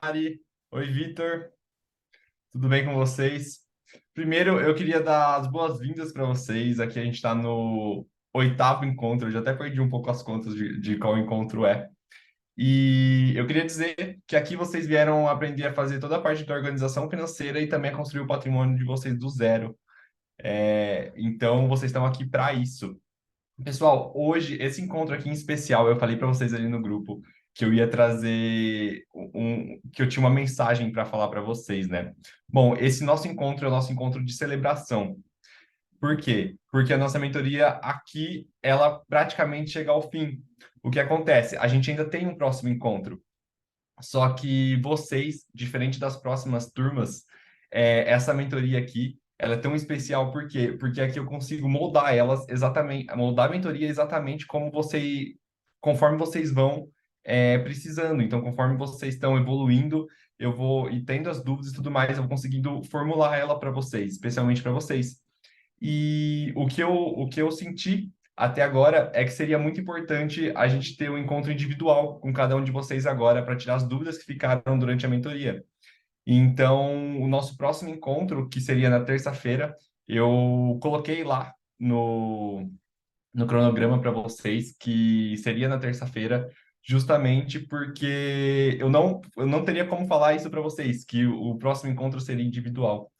Mari. Oi, Vitor. Tudo bem com vocês? Primeiro, eu queria dar as boas-vindas para vocês. Aqui a gente está no oitavo encontro. Eu já até perdi um pouco as contas de qual encontro é. E eu queria dizer que aqui vocês vieram aprender a fazer toda a parte da organização financeira e também a construir o patrimônio de vocês do zero. Então, vocês estão aqui para isso. Pessoal, hoje, esse encontro aqui em especial, eu falei para vocês ali no grupo que eu ia trazer que eu tinha uma mensagem para falar para vocês, né? Bom, esse nosso encontro é o nosso encontro de celebração. Por quê? Porque a nossa mentoria aqui, ela praticamente chega ao fim. O que acontece? A gente ainda tem um próximo encontro. Só que vocês, diferente das próximas turmas, essa mentoria aqui, ela é tão especial por quê? Porque aqui eu consigo moldar elas exatamente, moldar a mentoria exatamente conforme vocês vão precisando. Então, conforme vocês estão evoluindo, eu vou e tendo as dúvidas e tudo mais, eu vou conseguindo formular ela para vocês, especialmente para vocês. E o que eu senti até agora é que seria muito importante a gente ter um encontro individual com cada um de vocês agora para tirar as dúvidas que ficaram durante a mentoria. Então, o nosso próximo encontro, que seria na terça-feira, eu coloquei lá no cronograma para vocês que seria na terça-feira, justamente porque eu não teria como falar isso para vocês, que o próximo encontro seria individual.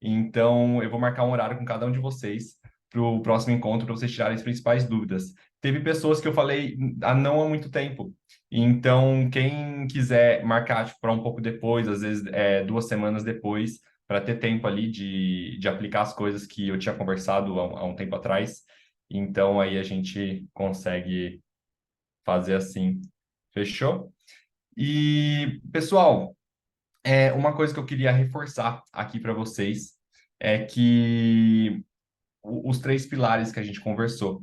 Então, eu vou marcar um horário com cada um de vocês para o próximo encontro, para vocês tirarem as principais dúvidas. Teve pessoas que eu falei não há muito tempo. Então, quem quiser marcar tipo, para um pouco depois, às vezes 2 semanas depois, para ter tempo ali de aplicar as coisas que eu tinha conversado há um tempo atrás. Então, aí a gente consegue fazer assim. Fechou? E, pessoal, uma coisa que eu queria reforçar aqui para vocês é que os três pilares que a gente conversou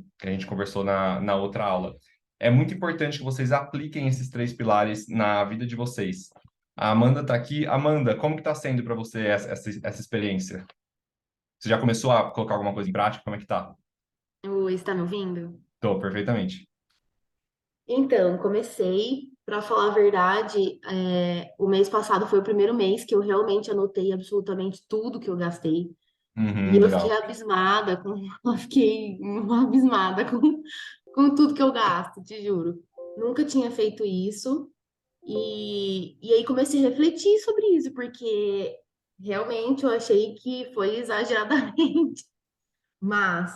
na outra aula, é muito importante que vocês apliquem esses três pilares na vida de vocês. A Amanda está aqui. Amanda, como que está sendo para você essa experiência? Você já começou a colocar alguma coisa em prática? Como é que tá? Oi, está me ouvindo? Tô, perfeitamente. Então, comecei, para falar a verdade, o mês passado foi o primeiro mês que eu realmente anotei absolutamente tudo que eu gastei. E Uhum, eu fiquei legal. abismada eu fiquei abismada com tudo que eu gasto, te juro. Nunca tinha feito isso. E aí comecei a refletir sobre isso, porque realmente eu achei que foi exageradamente. Mas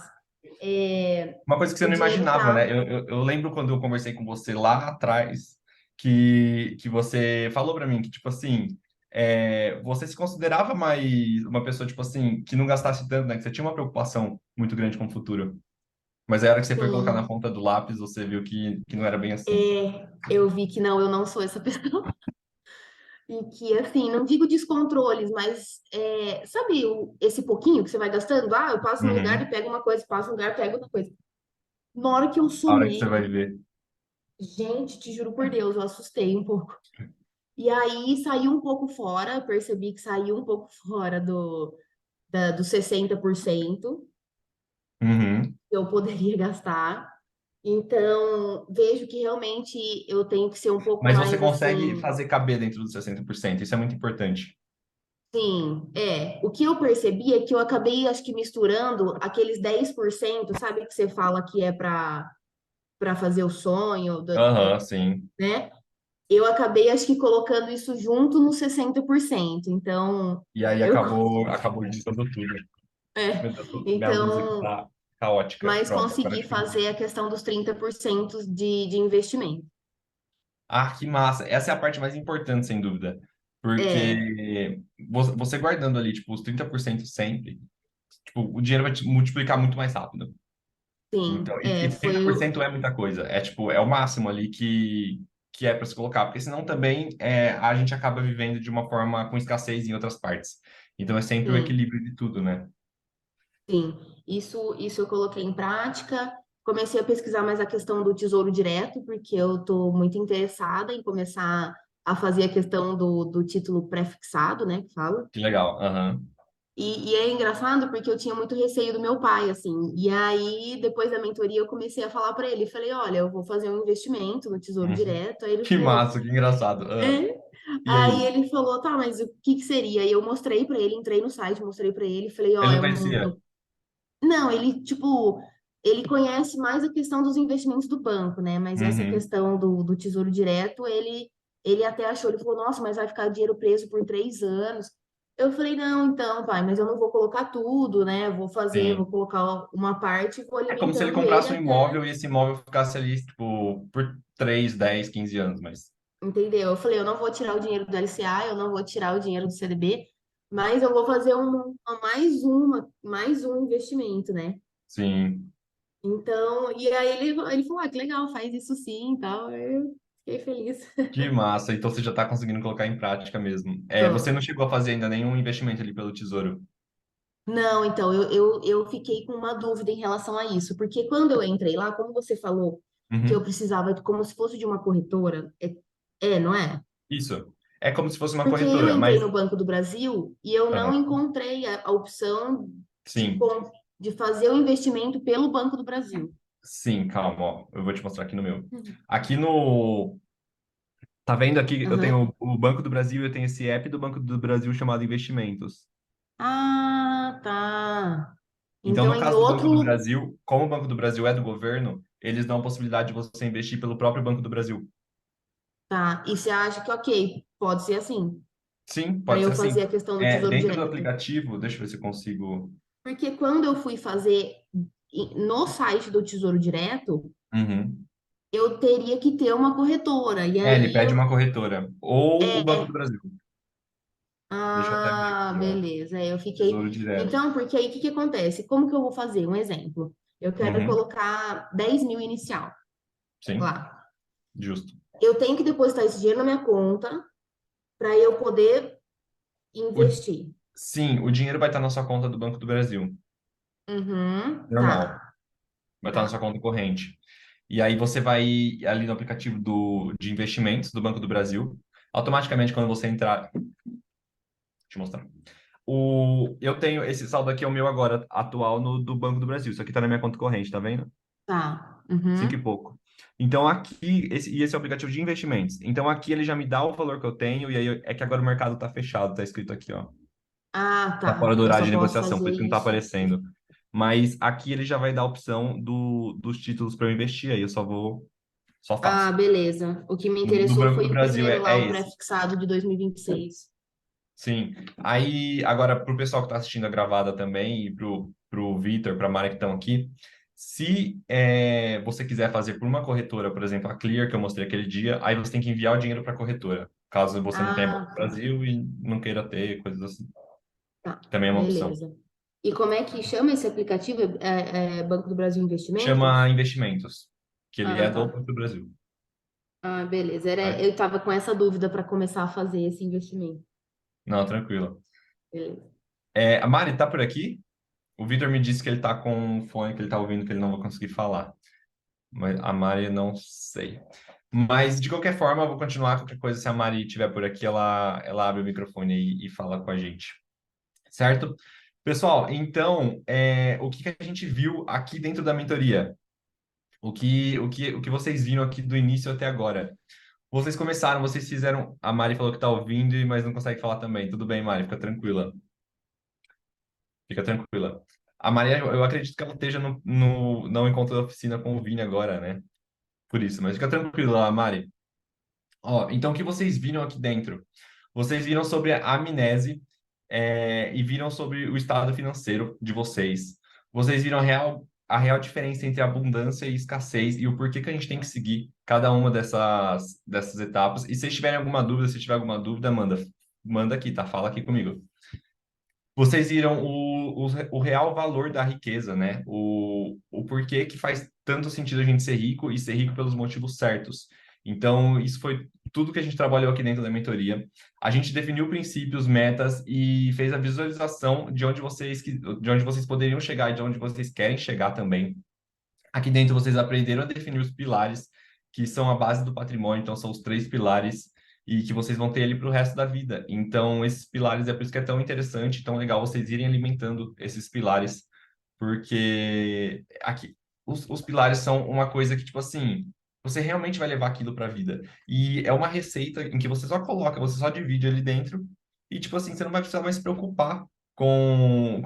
Uma coisa que você o não dinheiro imaginava, né? tá. Eu lembro quando eu conversei com você lá atrás, que você falou para mim que, tipo assim, você se considerava mais uma pessoa, tipo assim, que não gastasse tanto, né? Que você tinha uma preocupação muito grande com o futuro. Mas aí, a hora que você foi colocar na Sim, ponta do lápis, você viu que não era bem assim. eu vi que não, eu não sou essa pessoa. E que, assim, não digo descontroles, mas sabe esse pouquinho que você vai gastando? Ah, eu passo no lugar e Uhum. pego uma coisa, passo no lugar e pego outra coisa. Na hora que eu A hora que você somei, vai ver. gente, te juro por Deus, eu assustei um pouco. E aí saiu um pouco fora, percebi que saiu um pouco fora dos 60% Uhum. que eu poderia gastar. Então, vejo que realmente eu tenho que ser um pouco Mas você mais consegue assim. fazer caber dentro dos 60%. Isso é muito importante. Sim, O que eu percebi é que eu acabei, acho que, misturando aqueles 10%, sabe, que você fala que é para fazer o sonho, Aham, sim. né? Eu acabei, acho que, colocando isso junto no 60%. Então, E aí eu, acabou juntando tudo. é, Meu Deus, minha luz aqui então, tá caótica. mas Pronto, agora consegui acho que eu vi. fazer a questão dos 30% de investimento. Ah, que massa. Essa é a parte mais importante, sem dúvida. É, Porque você guardando ali, tipo, os 30% sempre, tipo, o dinheiro vai te multiplicar muito mais rápido. sim, Então, e trinta foi. por cento é muita coisa. É, tipo, é o máximo ali que é para se colocar. Porque senão também a gente acaba vivendo de uma forma com escassez em outras partes. Então, é sempre o Sim. equilíbrio de tudo, né? Sim, isso eu coloquei em prática. Comecei a pesquisar mais a questão do tesouro direto, porque eu estou muito interessada em começar a fazer a questão do título pré-fixado, né, que fala. Que legal. Aham. E é engraçado porque eu tinha muito receio do meu pai, assim. E aí, depois da mentoria, eu comecei a falar para ele. Falei, olha, eu vou fazer um investimento no Tesouro Uhum. Direto. Aí ele Que falou, massa, que engraçado. Ah, é? e Aí aí? ele falou, tá, mas o que que seria? E eu mostrei para ele, entrei no site, mostrei para ele. Falei, ó, Ele não conhecia? não, ele, tipo, ele conhece mais a questão dos investimentos do banco, né? Mas essa Uhum. questão do Tesouro Direto, ele até achou, ele falou, nossa, mas vai ficar dinheiro preso por 3 anos. Eu falei, não, então, pai, mas eu não vou colocar tudo, né? Vou Sim. colocar uma parte e vou É como se ele alimentando ele comprasse um até, imóvel e esse imóvel ficasse ali, tipo, por 3, 10, 15 anos, mas entendeu? Eu falei, eu não vou tirar o dinheiro do LCA, eu não vou tirar o dinheiro do CDB, mas eu vou fazer mais um investimento, né? sim, Então, e aí ele falou, ah, que legal, faz isso sim e tal. Aí eu fiquei feliz. que massa. Então você já está conseguindo colocar em prática mesmo. É, você Tô. não chegou a fazer ainda nenhum investimento ali pelo Tesouro? Não, então, eu fiquei com uma dúvida em relação a isso, porque quando eu entrei lá, como você falou que eu Uhum. precisava, como se fosse de uma corretora, não é? Isso. É como se fosse uma Porque eu corretora, entrei mas no Banco do Brasil e eu não aham, encontrei a opção de, sim, com, de fazer o investimento pelo Banco do Brasil. sim, calma, ó. Eu vou te mostrar aqui no meu. Uhum. Aqui no. Tá vendo aqui? Eu Aham. tenho o Banco do Brasil, eu tenho esse app do Banco do Brasil chamado Investimentos. Ah, tá. Então, Então, no em caso do Banco do outro. Brasil, como o Banco do Brasil é do governo, eles dão a possibilidade de você investir pelo próprio Banco do Brasil. Tá. E você acha que, ok, pode ser assim, Sim, para pode eu ser fazer assim. a questão do É, Tesouro dentro do Direto? aplicativo, deixa eu ver se eu consigo. Porque quando eu fui fazer no site do Tesouro Direto, Uhum. eu teria que ter uma corretora. E É, ele aí pede eu. uma corretora. Ou o Banco do É, Brasil. Deixa eu até ver ah, aqui, ó. beleza. Eu fiquei. Tesouro Direto. Então, porque aí o que que acontece? Como que eu vou fazer? Um exemplo. Eu quero Uhum. colocar 10 mil inicial Sim, lá. justo. Eu tenho que depositar esse dinheiro na minha conta para eu poder O, investir. sim, o dinheiro vai estar na sua conta do Banco do Brasil. Uhum, Normal. tá, Vai estar na sua tá, conta corrente. E aí você vai ali no aplicativo de investimentos do Banco do Brasil. Automaticamente, quando você entrar. Deixa eu mostrar. Eu tenho esse saldo aqui, é o meu agora, atual no do Banco do Brasil. Isso aqui está na minha conta corrente, tá vendo? tá. Cinco e Uhum. pouco. Então aqui, esse é o aplicativo de investimentos. Então aqui ele já me dá o valor que eu tenho, e aí é que agora o mercado está fechado, tá escrito aqui, ó. Ah, Tá fora tá. do Eu horário só de posso negociação, fazer por isso que não tá isso. aparecendo. Mas aqui ele já vai dar a opção dos títulos para eu investir, aí eu só Ah, faço. beleza. O que me No interessou Banco do foi o Brasil primeiro lá, é o esse. pré-fixado de 2026. Sim. Aí, agora, para o pessoal que está assistindo a gravada também, e pro Vitor, para a Mari que estão aqui, se você quiser fazer por uma corretora, por exemplo, a Clear, que eu mostrei aquele dia, aí você tem que enviar o dinheiro para a corretora, caso você não tenha Banco Ah, do tá. Brasil e não queira ter, coisas assim. Tá. Também é uma opção. Beleza. E como é que chama esse aplicativo? Banco do Brasil Chama Investimentos? investimentos, que ele Ah, é do tá. Banco do Brasil. Ah, beleza. Tá? Eu estava com essa dúvida para começar a fazer esse investimento. Não, tranquilo. Beleza. A Mari tá por aqui? O Vitor me disse que ele tá com um fone que ele tá ouvindo que ele não vai conseguir falar. Mas a Mari não sei. Mas de qualquer forma, eu vou continuar. Qualquer coisa, se a Mari estiver por aqui, ela abre o microfone e fala com a gente. Certo? Pessoal, então, o que que a gente viu aqui dentro da mentoria? O que vocês viram aqui do início até agora? Vocês começaram, vocês fizeram. A Mari falou que está ouvindo, mas não consegue falar também. Tudo bem, Mari, fica tranquila. Fica tranquila. A Maria, eu acredito que ela esteja no encontro da oficina com o Vini agora, né? Por isso, mas fica tranquila, Mari. Ó, então, o que vocês viram aqui dentro? Vocês viram sobre a amnese, e viram sobre o estado financeiro de vocês. Vocês viram a real diferença entre abundância e escassez e o porquê que a gente tem que seguir cada uma dessas etapas. E se vocês tiverem alguma dúvida, se tiver alguma dúvida, manda aqui, tá? Fala aqui comigo. Vocês viram o real valor da riqueza, né? O porquê que faz tanto sentido a gente ser rico e ser rico pelos motivos certos. Então, isso foi tudo que a gente trabalhou aqui dentro da mentoria. A gente definiu princípios, metas e fez a visualização de onde vocês poderiam chegar e de onde vocês querem chegar também. Aqui dentro vocês aprenderam a definir os pilares, que são a base do patrimônio, então são os três pilares e que vocês vão ter ali para o resto da vida. Então, esses pilares é por isso que é tão interessante, tão legal vocês irem alimentando esses pilares, porque aqui os pilares são uma coisa que, tipo assim, você realmente vai levar aquilo para a vida. E é uma receita em que você só coloca, você só divide ali dentro, e, tipo assim, você não vai precisar mais se preocupar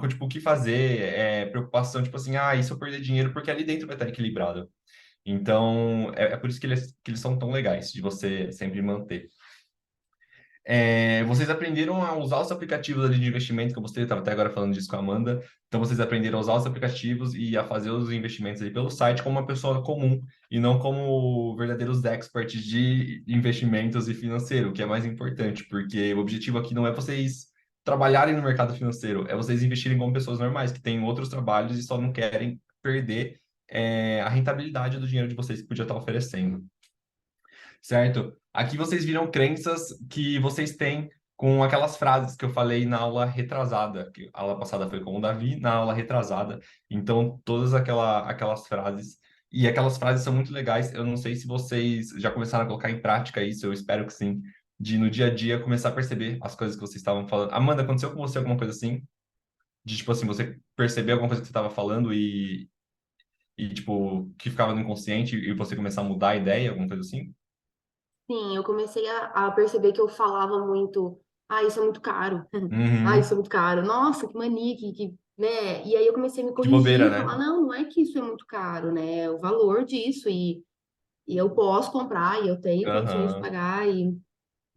tipo, o que fazer, preocupação, tipo assim, e se eu perder dinheiro, porque ali dentro vai estar equilibrado. Então, é por isso que eles são tão legais, de você sempre manter. Vocês aprenderam a usar os aplicativos ali de investimento, que eu mostrei, eu estava até agora falando disso com a Amanda. Então, vocês aprenderam a usar os aplicativos e a fazer os investimentos aí pelo site como uma pessoa comum e não como verdadeiros experts de investimentos e financeiro, que é mais importante, porque o objetivo aqui não é vocês trabalharem no mercado financeiro, é vocês investirem como pessoas normais, que têm outros trabalhos e só não querem perder, a rentabilidade do dinheiro de vocês que podia estar oferecendo, certo? Aqui vocês viram crenças que vocês têm com aquelas frases que eu falei na aula retrasada, que a aula passada foi com o Davi, na aula retrasada. Então, todas aquelas frases. E aquelas frases são muito legais. Eu não sei se vocês já começaram a colocar em prática isso, eu espero que sim. De no dia a dia começar a perceber as coisas que vocês estavam falando. Amanda, aconteceu com você alguma coisa assim? De tipo assim, você perceber alguma coisa que você estava falando e tipo, que ficava no inconsciente e você começar a mudar a ideia, alguma coisa assim? Sim, eu comecei a perceber que eu falava muito, isso é muito caro. Isso é Uhum. muito caro. Nossa, que mania, né? E aí eu comecei a me De bobeira, corrigir e falar, né? não, não é que isso é muito caro, né? É o valor disso e eu posso comprar e eu tenho condições de Aham, pagar e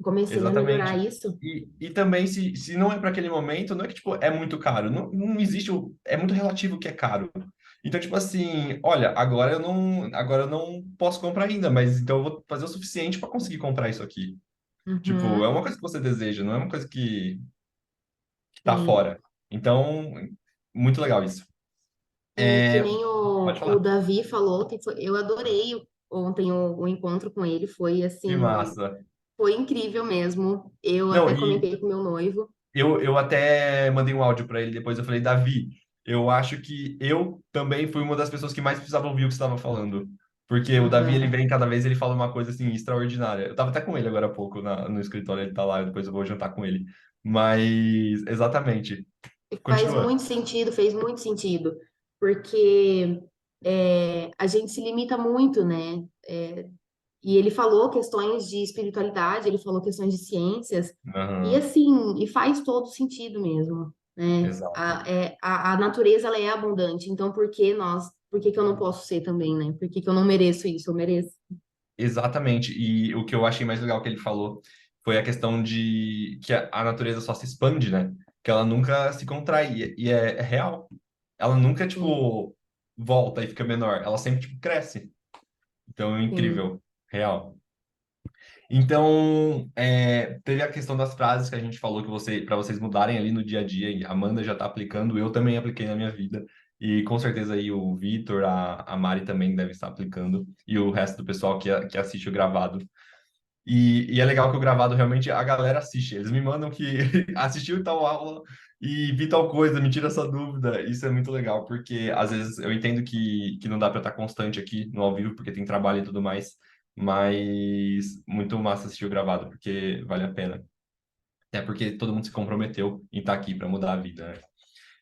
comecei a melhorar exatamente. isso. E também, se não é para aquele momento, não é que, tipo, é muito caro. Não, não existe, é muito relativo o que é caro. Então, tipo assim, olha, agora eu não posso comprar ainda, mas então eu vou fazer o suficiente para conseguir comprar isso aqui. Tipo, é Uhum, uma coisa que você deseja, não é uma coisa que tá sim. fora. Então, muito legal isso. E que É, nem pode o falar. Davi falou, eu adorei ontem o encontro com ele, foi Que assim, massa. foi incrível mesmo. Eu Não, até e comentei com meu noivo. eu até mandei um áudio para ele depois. Eu falei, Davi, eu acho que eu também fui uma das pessoas que mais precisava ouvir o que você estava falando. Porque o Davi, ele Aham. vem cada vez, ele fala uma coisa assim extraordinária. Eu tava até com ele agora há pouco no escritório, ele tá lá, depois eu vou jantar com ele. Mas, exatamente. Faz Continua. muito sentido, fez muito sentido, porque a gente se limita muito, né? E ele falou questões de espiritualidade, ele falou questões de ciências, e Aham, assim, e faz todo sentido mesmo, né? exato. A natureza, ela é abundante, então por que que eu não posso ser também, né? Por que que eu não mereço isso? Eu mereço. Exatamente. E o que eu achei mais legal que ele falou foi a questão de que a natureza só se expande, né? Que ela nunca se contrai. E é real. Ela nunca, Sim, tipo, volta e fica menor. Ela sempre, tipo, cresce. Então, é sim. incrível. Real. Então, teve a questão das frases que a gente falou que para vocês mudarem ali no dia a dia. E a Amanda já está aplicando, eu também apliquei na minha vida. E com certeza aí o Vitor, a Mari também devem estar aplicando. E o resto do pessoal que assiste o gravado. E é legal que o gravado realmente a galera assiste. Eles me mandam que assistiu tal aula e vi tal coisa, me tira essa dúvida. Isso é muito legal, porque às vezes eu entendo que não dá para estar constante aqui no ao vivo, porque tem trabalho e tudo mais, mas muito massa assistir o gravado, porque vale a pena. É porque todo mundo se comprometeu em estar aqui para mudar a vida, né?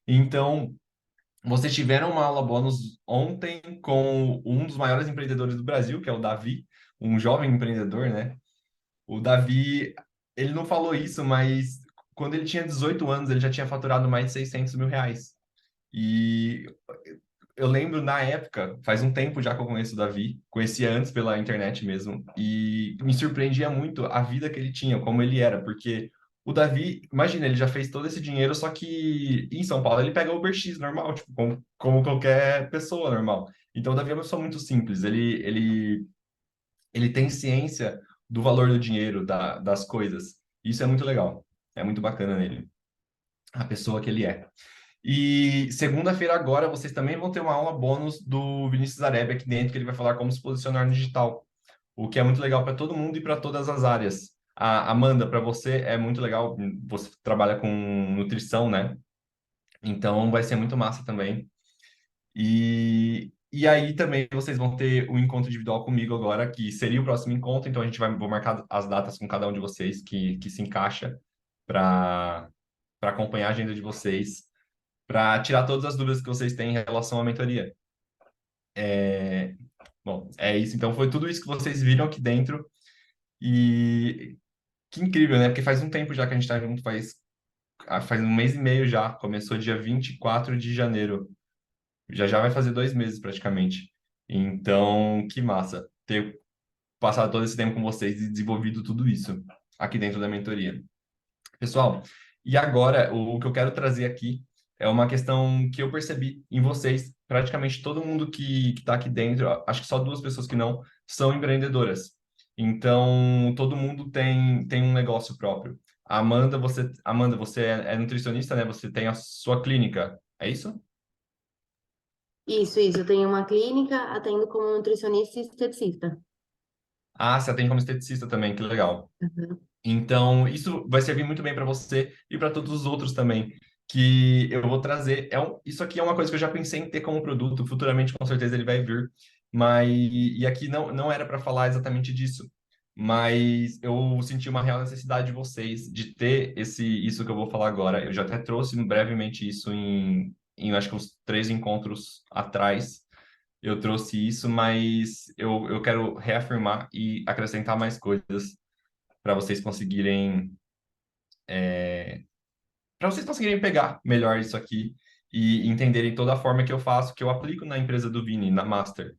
Então, vocês tiveram uma aula bônus ontem com um dos maiores empreendedores do Brasil, que é o Davi, um jovem empreendedor, né? O Davi, ele não falou isso, mas quando ele tinha 18 anos, ele já tinha faturado mais de 600 mil reais. E eu lembro na época, faz um tempo já que eu conheço o Davi, conhecia antes pela internet mesmo, e me surpreendia muito a vida que ele tinha, como ele era, porque o Davi, imagina, ele já fez todo esse dinheiro, só que em São Paulo ele pega Uber X normal, tipo, como qualquer pessoa normal. Então o Davi é uma pessoa muito simples, ele tem ciência do valor do dinheiro, das coisas. Isso é muito legal. É muito bacana nele, a pessoa que ele é. E segunda-feira agora vocês também vão ter uma aula bônus do Vinícius Zarebe aqui dentro, que ele vai falar como se posicionar no digital, o que é muito legal para todo mundo e para todas as áreas. Amanda, para você é muito legal, você trabalha com nutrição, né? Então vai ser muito massa também. E aí também vocês vão ter um encontro individual comigo agora, que seria o próximo encontro, então a gente vai vou marcar as datas com cada um de vocês que se encaixa para acompanhar a agenda de vocês, para tirar todas as dúvidas que vocês têm em relação à mentoria. É, bom, é isso. Então foi tudo isso que vocês viram aqui dentro e que incrível, né? Porque faz um tempo já que a gente está junto, faz um mês e meio já. Começou dia 24 de janeiro. Já já vai fazer 2 meses praticamente. Então, que massa ter passado todo esse tempo com vocês e desenvolvido tudo isso aqui dentro da mentoria. Pessoal, e agora o que eu quero trazer aqui é uma questão que eu percebi em vocês. Praticamente todo mundo que está aqui dentro, acho que só duas pessoas que não, são empreendedoras. Então, todo mundo tem um negócio próprio. Amanda, você é nutricionista, né? Você tem a sua clínica, é isso? Isso. Eu tenho uma clínica, atendo como nutricionista e esteticista. Ah, você tem como esteticista também, que legal. Uhum. Então, isso vai servir muito bem para você e para todos os outros também, que eu vou trazer. Isso aqui é uma coisa que eu já pensei em ter como produto, futuramente com certeza ele vai vir, mas e aqui não era para falar exatamente disso, mas eu senti uma real necessidade de vocês de ter isso que eu vou falar agora. Eu já até trouxe brevemente isso em acho que uns 3 encontros atrás. Eu trouxe isso, mas eu quero reafirmar e acrescentar mais coisas para vocês conseguirem pegar melhor isso aqui e entenderem toda a forma que eu faço, que eu aplico na empresa do Vini, na Master.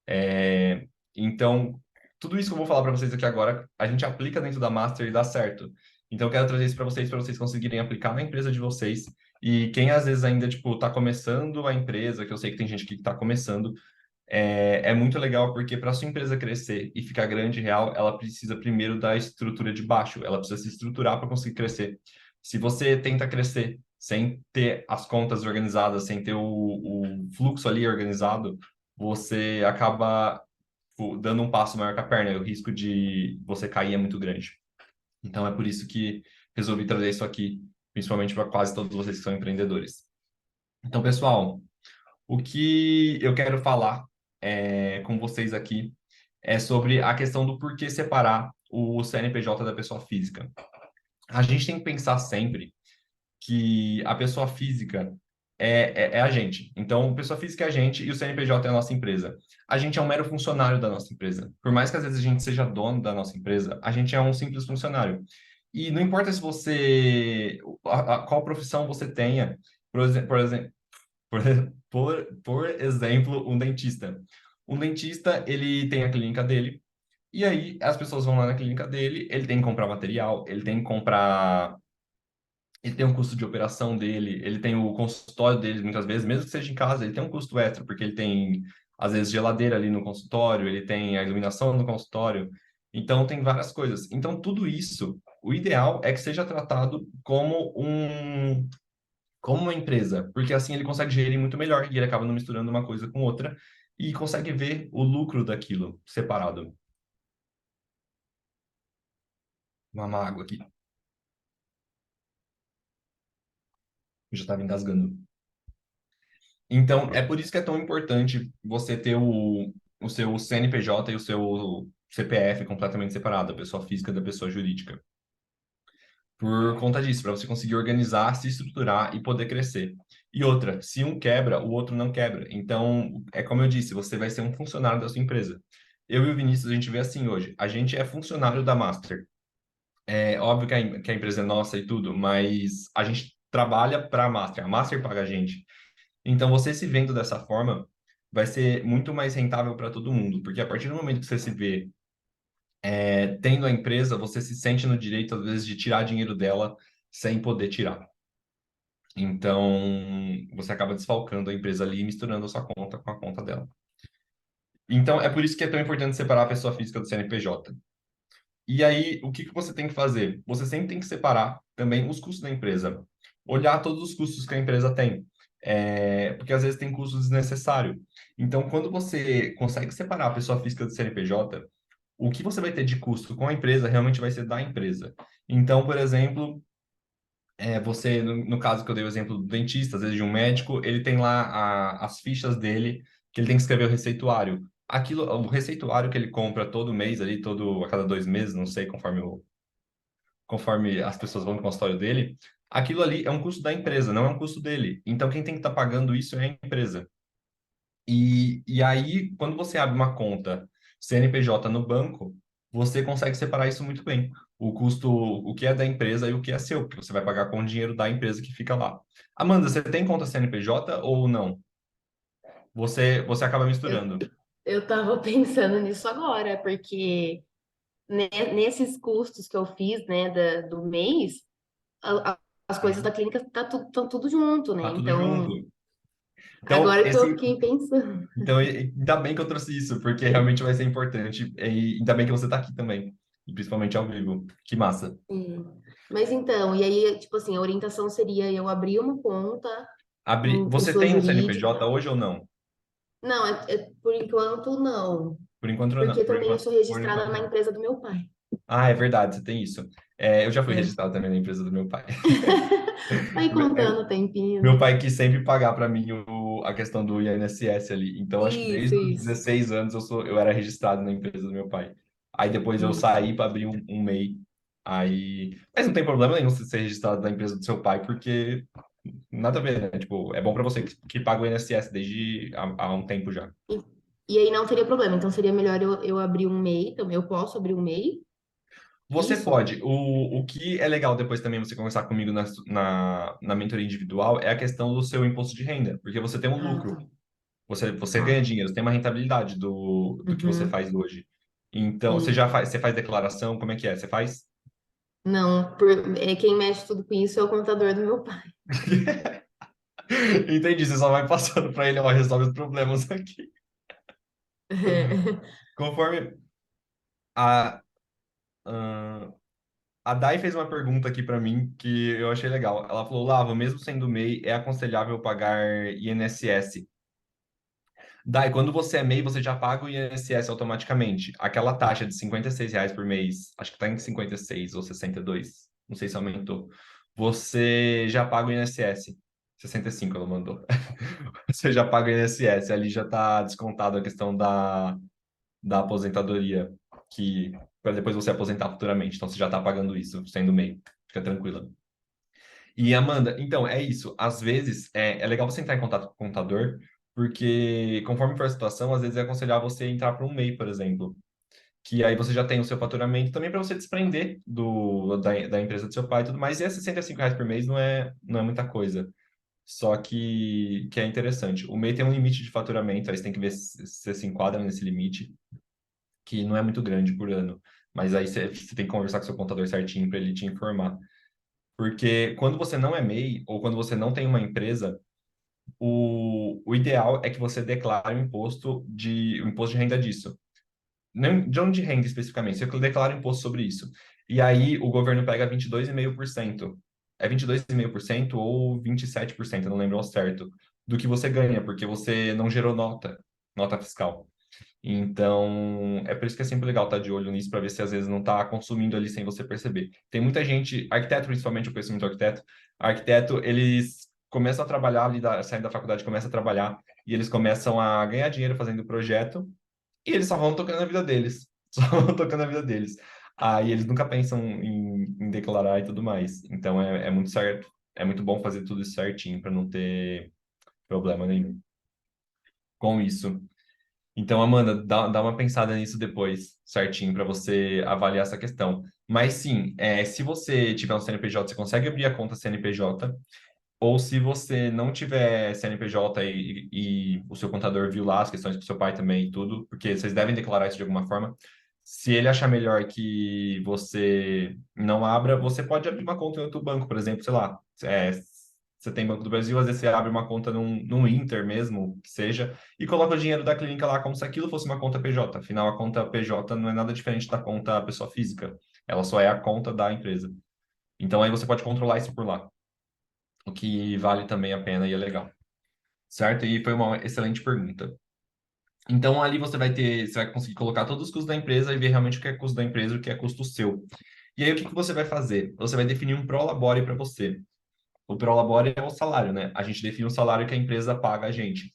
É, então, tudo isso que eu vou falar para vocês aqui agora, a gente aplica dentro da Master e dá certo. Então, eu quero trazer isso para vocês conseguirem aplicar na empresa de vocês. E quem às vezes ainda, tipo, tá começando a empresa, que eu sei que tem gente que está começando, é muito legal porque para sua empresa crescer e ficar grande e real, ela precisa primeiro da estrutura de baixo, ela precisa se estruturar para conseguir crescer. Se você tenta crescer sem ter as contas organizadas, sem ter o fluxo ali organizado, você acaba dando um passo maior que a perna, e o risco de você cair é muito grande. Então é por isso que resolvi trazer isso aqui, principalmente para quase todos vocês que são empreendedores. Então, pessoal, o que eu quero falar com vocês aqui é sobre a questão do porquê separar o CNPJ da pessoa física. A gente tem que pensar sempre que a pessoa física é a gente. Então, a pessoa física é a gente e o CNPJ é a nossa empresa. A gente é um mero funcionário da nossa empresa. Por mais que às vezes a gente seja dono da nossa empresa, a gente é um simples funcionário. E não importa se qual profissão você tenha, por exemplo, por, por exemplo, um dentista. Um dentista, ele tem a clínica dele, e aí as pessoas vão lá na clínica dele, ele tem que comprar material, ele tem que comprar. Ele tem um custo de operação dele, ele tem o consultório dele, muitas vezes, mesmo que seja em casa, ele tem um custo extra, porque ele tem, às vezes, geladeira ali no consultório, ele tem a iluminação no consultório, então tem várias coisas. Então, tudo isso, o ideal é que seja tratado como uma empresa, porque assim ele consegue gerir muito melhor e ele acaba não misturando uma coisa com outra e consegue ver o lucro daquilo separado. Uma água aqui, eu já estava engasgando. Então, é por isso que é tão importante você ter o seu CNPJ e o seu CPF completamente separado, a pessoa física da pessoa jurídica. Por conta disso, para você conseguir organizar, se estruturar e poder crescer. E outra, se um quebra, o outro não quebra. Então, é como eu disse, você vai ser um funcionário da sua empresa. Eu e o Vinícius, a gente vê assim hoje. A gente é funcionário da Master. É óbvio que a empresa é nossa e tudo, mas a gente trabalha para a Master paga a gente. Então, você se vendo dessa forma vai ser muito mais rentável para todo mundo, porque a partir do momento que você se vê tendo a empresa, você se sente no direito, às vezes, de tirar dinheiro dela sem poder tirar. Então, você acaba desfalcando a empresa ali e misturando a sua conta com a conta dela. Então, é por isso que é tão importante separar a pessoa física do CNPJ. E aí, o que que você tem que fazer? Você sempre tem que separar também os custos da empresa. Olhar todos os custos que a empresa tem. Porque às vezes tem custo desnecessário. Então, quando você consegue separar a pessoa física do CNPJ, o que você vai ter de custo com a empresa realmente vai ser da empresa. Então, por exemplo, no caso que eu dei o exemplo do dentista, às vezes de um médico, ele tem lá as fichas dele que ele tem que escrever o receituário. Aquilo, o receituário que ele compra todo mês ali, a cada 2 meses, não sei, conforme as pessoas vão no consultório dele, aquilo ali é um custo da empresa, não é um custo dele. Então, quem tem que estar pagando isso é a empresa. E aí, quando você abre uma conta CNPJ no banco, você consegue separar isso muito bem. O custo, o que é da empresa e o que é seu, porque você vai pagar com o dinheiro da empresa que fica lá. Amanda, você tem conta CNPJ ou não? Você acaba Eu, misturando. eu tava pensando nisso agora, porque nesses custos que eu fiz, né, do mês, as coisas da Uhum. clínica tão tudo junto, né? Tá tudo junto. Então, Então, agora que eu fiquei pensando. ainda bem que eu trouxe isso, porque realmente vai ser importante. E ainda bem que você está aqui também, e principalmente ao vivo. Que massa. Sim. Mas então, e aí, tipo assim, a orientação seria eu abrir uma conta em Você pessoa tem um jurídica. CNPJ hoje ou não? Não, por enquanto não. Por enquanto Porque não. Por também eu enquanto, sou por registrada enquanto na não. empresa do meu pai. Ah, é verdade, você tem isso. Eu já fui É. registrado também na empresa do meu pai. Vai contando o tempinho, Meu né? pai quis sempre pagar para mim a questão do INSS ali. Então, acho que Isso, desde os isso. 16 anos eu era registrado na empresa do meu pai. Aí depois eu Isso. saí para abrir um MEI. Mas não tem problema nenhum você ser registrado na empresa do seu pai, porque nada a ver, né? Tipo, é bom para você que paga o INSS desde há um tempo já. E, e aí não teria problema. Então seria melhor eu abrir um MEI também. Eu posso abrir um MEI? Você Isso? pode. O que é legal depois também você conversar comigo na mentoria individual é a questão do seu imposto de renda, porque você tem um Ah, lucro. tá. Você ganha Tá. dinheiro, você tem uma rentabilidade do que você Uhum. faz hoje. Então, Sim. você faz declaração, como é que é? Você faz? Não, quem mexe tudo com isso é o contador do meu pai. Entendi, você só vai passando para ele, ó, resolve os problemas aqui. Conforme a, ah, a Dai fez uma pergunta aqui para mim que eu achei legal. Ela falou, Lava, mesmo sendo MEI, é aconselhável pagar INSS? Dai, quando você é MEI, você já paga o INSS automaticamente. Aquela taxa de R$ 56 por mês, acho que está em 56 ou 62, não sei se aumentou. Você já paga o INSS. 65 ela mandou. Você já paga o INSS, ali já está descontado a questão da aposentadoria, que para depois você aposentar futuramente. Então você já está pagando isso, sendo MEI. Fica tranquila. E Amanda, então, é isso. Às vezes é legal você entrar em contato com o contador, porque conforme for a situação, às vezes é aconselhável você entrar para um MEI, por exemplo, que aí você já tem o seu faturamento também para você desprender da empresa do seu pai e tudo mais. E é R$ 65 por mês não é muita coisa. Só que é interessante. O MEI tem um limite de faturamento, aí você tem que ver se você se enquadra nesse limite, que não é muito grande por ano. Mas aí você tem que conversar com o seu contador certinho para ele te informar. Porque quando você não é MEI ou quando você não tem uma empresa, o ideal é que você declare o imposto de renda disso. Não de renda especificamente, você declara imposto sobre isso. E aí o governo pega 22,5%. É 22,5% ou 27%, eu não lembro ao certo, do que você ganha, porque você não gerou nota fiscal. Então, é por isso que é sempre legal estar de olho nisso para ver se às vezes não está consumindo ali sem você perceber. Tem muita gente, arquiteto principalmente, eu conheço muito arquiteto, eles começam a trabalhar ali, saindo da faculdade, começam a trabalhar e eles começam a ganhar dinheiro fazendo o projeto e eles só vão tocando a vida deles. Só vão tocando a vida deles. Aí eles nunca pensam em declarar e tudo mais. Então, é muito certo, é muito bom fazer tudo isso certinho para não ter problema nenhum com isso. Então, Amanda, dá uma pensada nisso depois, certinho, para você avaliar essa questão. Mas sim, se você tiver um CNPJ, você consegue abrir a conta CNPJ, ou se você não tiver CNPJ e o seu contador viu lá as questões com o seu pai também e tudo, porque vocês devem declarar isso de alguma forma. Se ele achar melhor que você não abra, você pode abrir uma conta em outro banco, por exemplo, sei lá. Você tem Banco do Brasil, às vezes você abre uma conta num Inter mesmo, que seja, e coloca o dinheiro da clínica lá como se aquilo fosse uma conta PJ. Afinal, a conta PJ não é nada diferente da conta pessoa física. Ela só é a conta da empresa. Então aí você pode controlar isso por lá, o que vale também a pena e é legal. Certo? E foi uma excelente pergunta. Então ali você vai conseguir colocar todos os custos da empresa e ver realmente o que é custo da empresa e o que é custo seu. E aí o que que você vai fazer? Você vai definir um prolabore para você. O prolabore é o salário, né? A gente define o salário que a empresa paga a gente.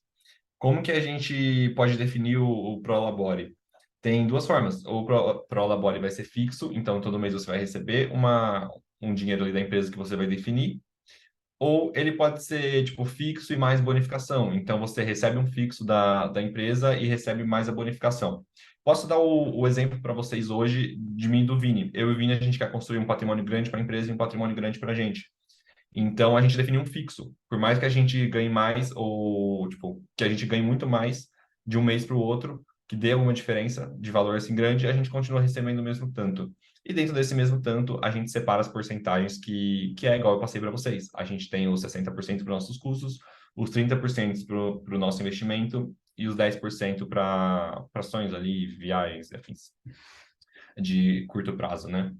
Como que a gente pode definir o Prolabore? Tem duas formas. O Prolabore vai ser fixo, então todo mês você vai receber um dinheiro ali da empresa que você vai definir. Ou ele pode ser, tipo, fixo e mais bonificação. Então, você recebe um fixo da empresa e recebe mais a bonificação. Posso dar o exemplo para vocês hoje de mim e do Vini. Eu e o Vini, a gente quer construir um patrimônio grande para a empresa e um patrimônio grande para a gente. Então, a gente definiu um fixo. Por mais que a gente ganhe mais, ou, tipo, que a gente ganhe muito mais de um mês para o outro, que dê alguma diferença de valor assim grande, a gente continua recebendo o mesmo tanto. E dentro desse mesmo tanto, a gente separa as porcentagens que é igual eu passei para vocês. A gente tem os 60% para nossos custos, os 30% para o nosso investimento e os 10% para ações ali, viagens, afins, de curto prazo, né?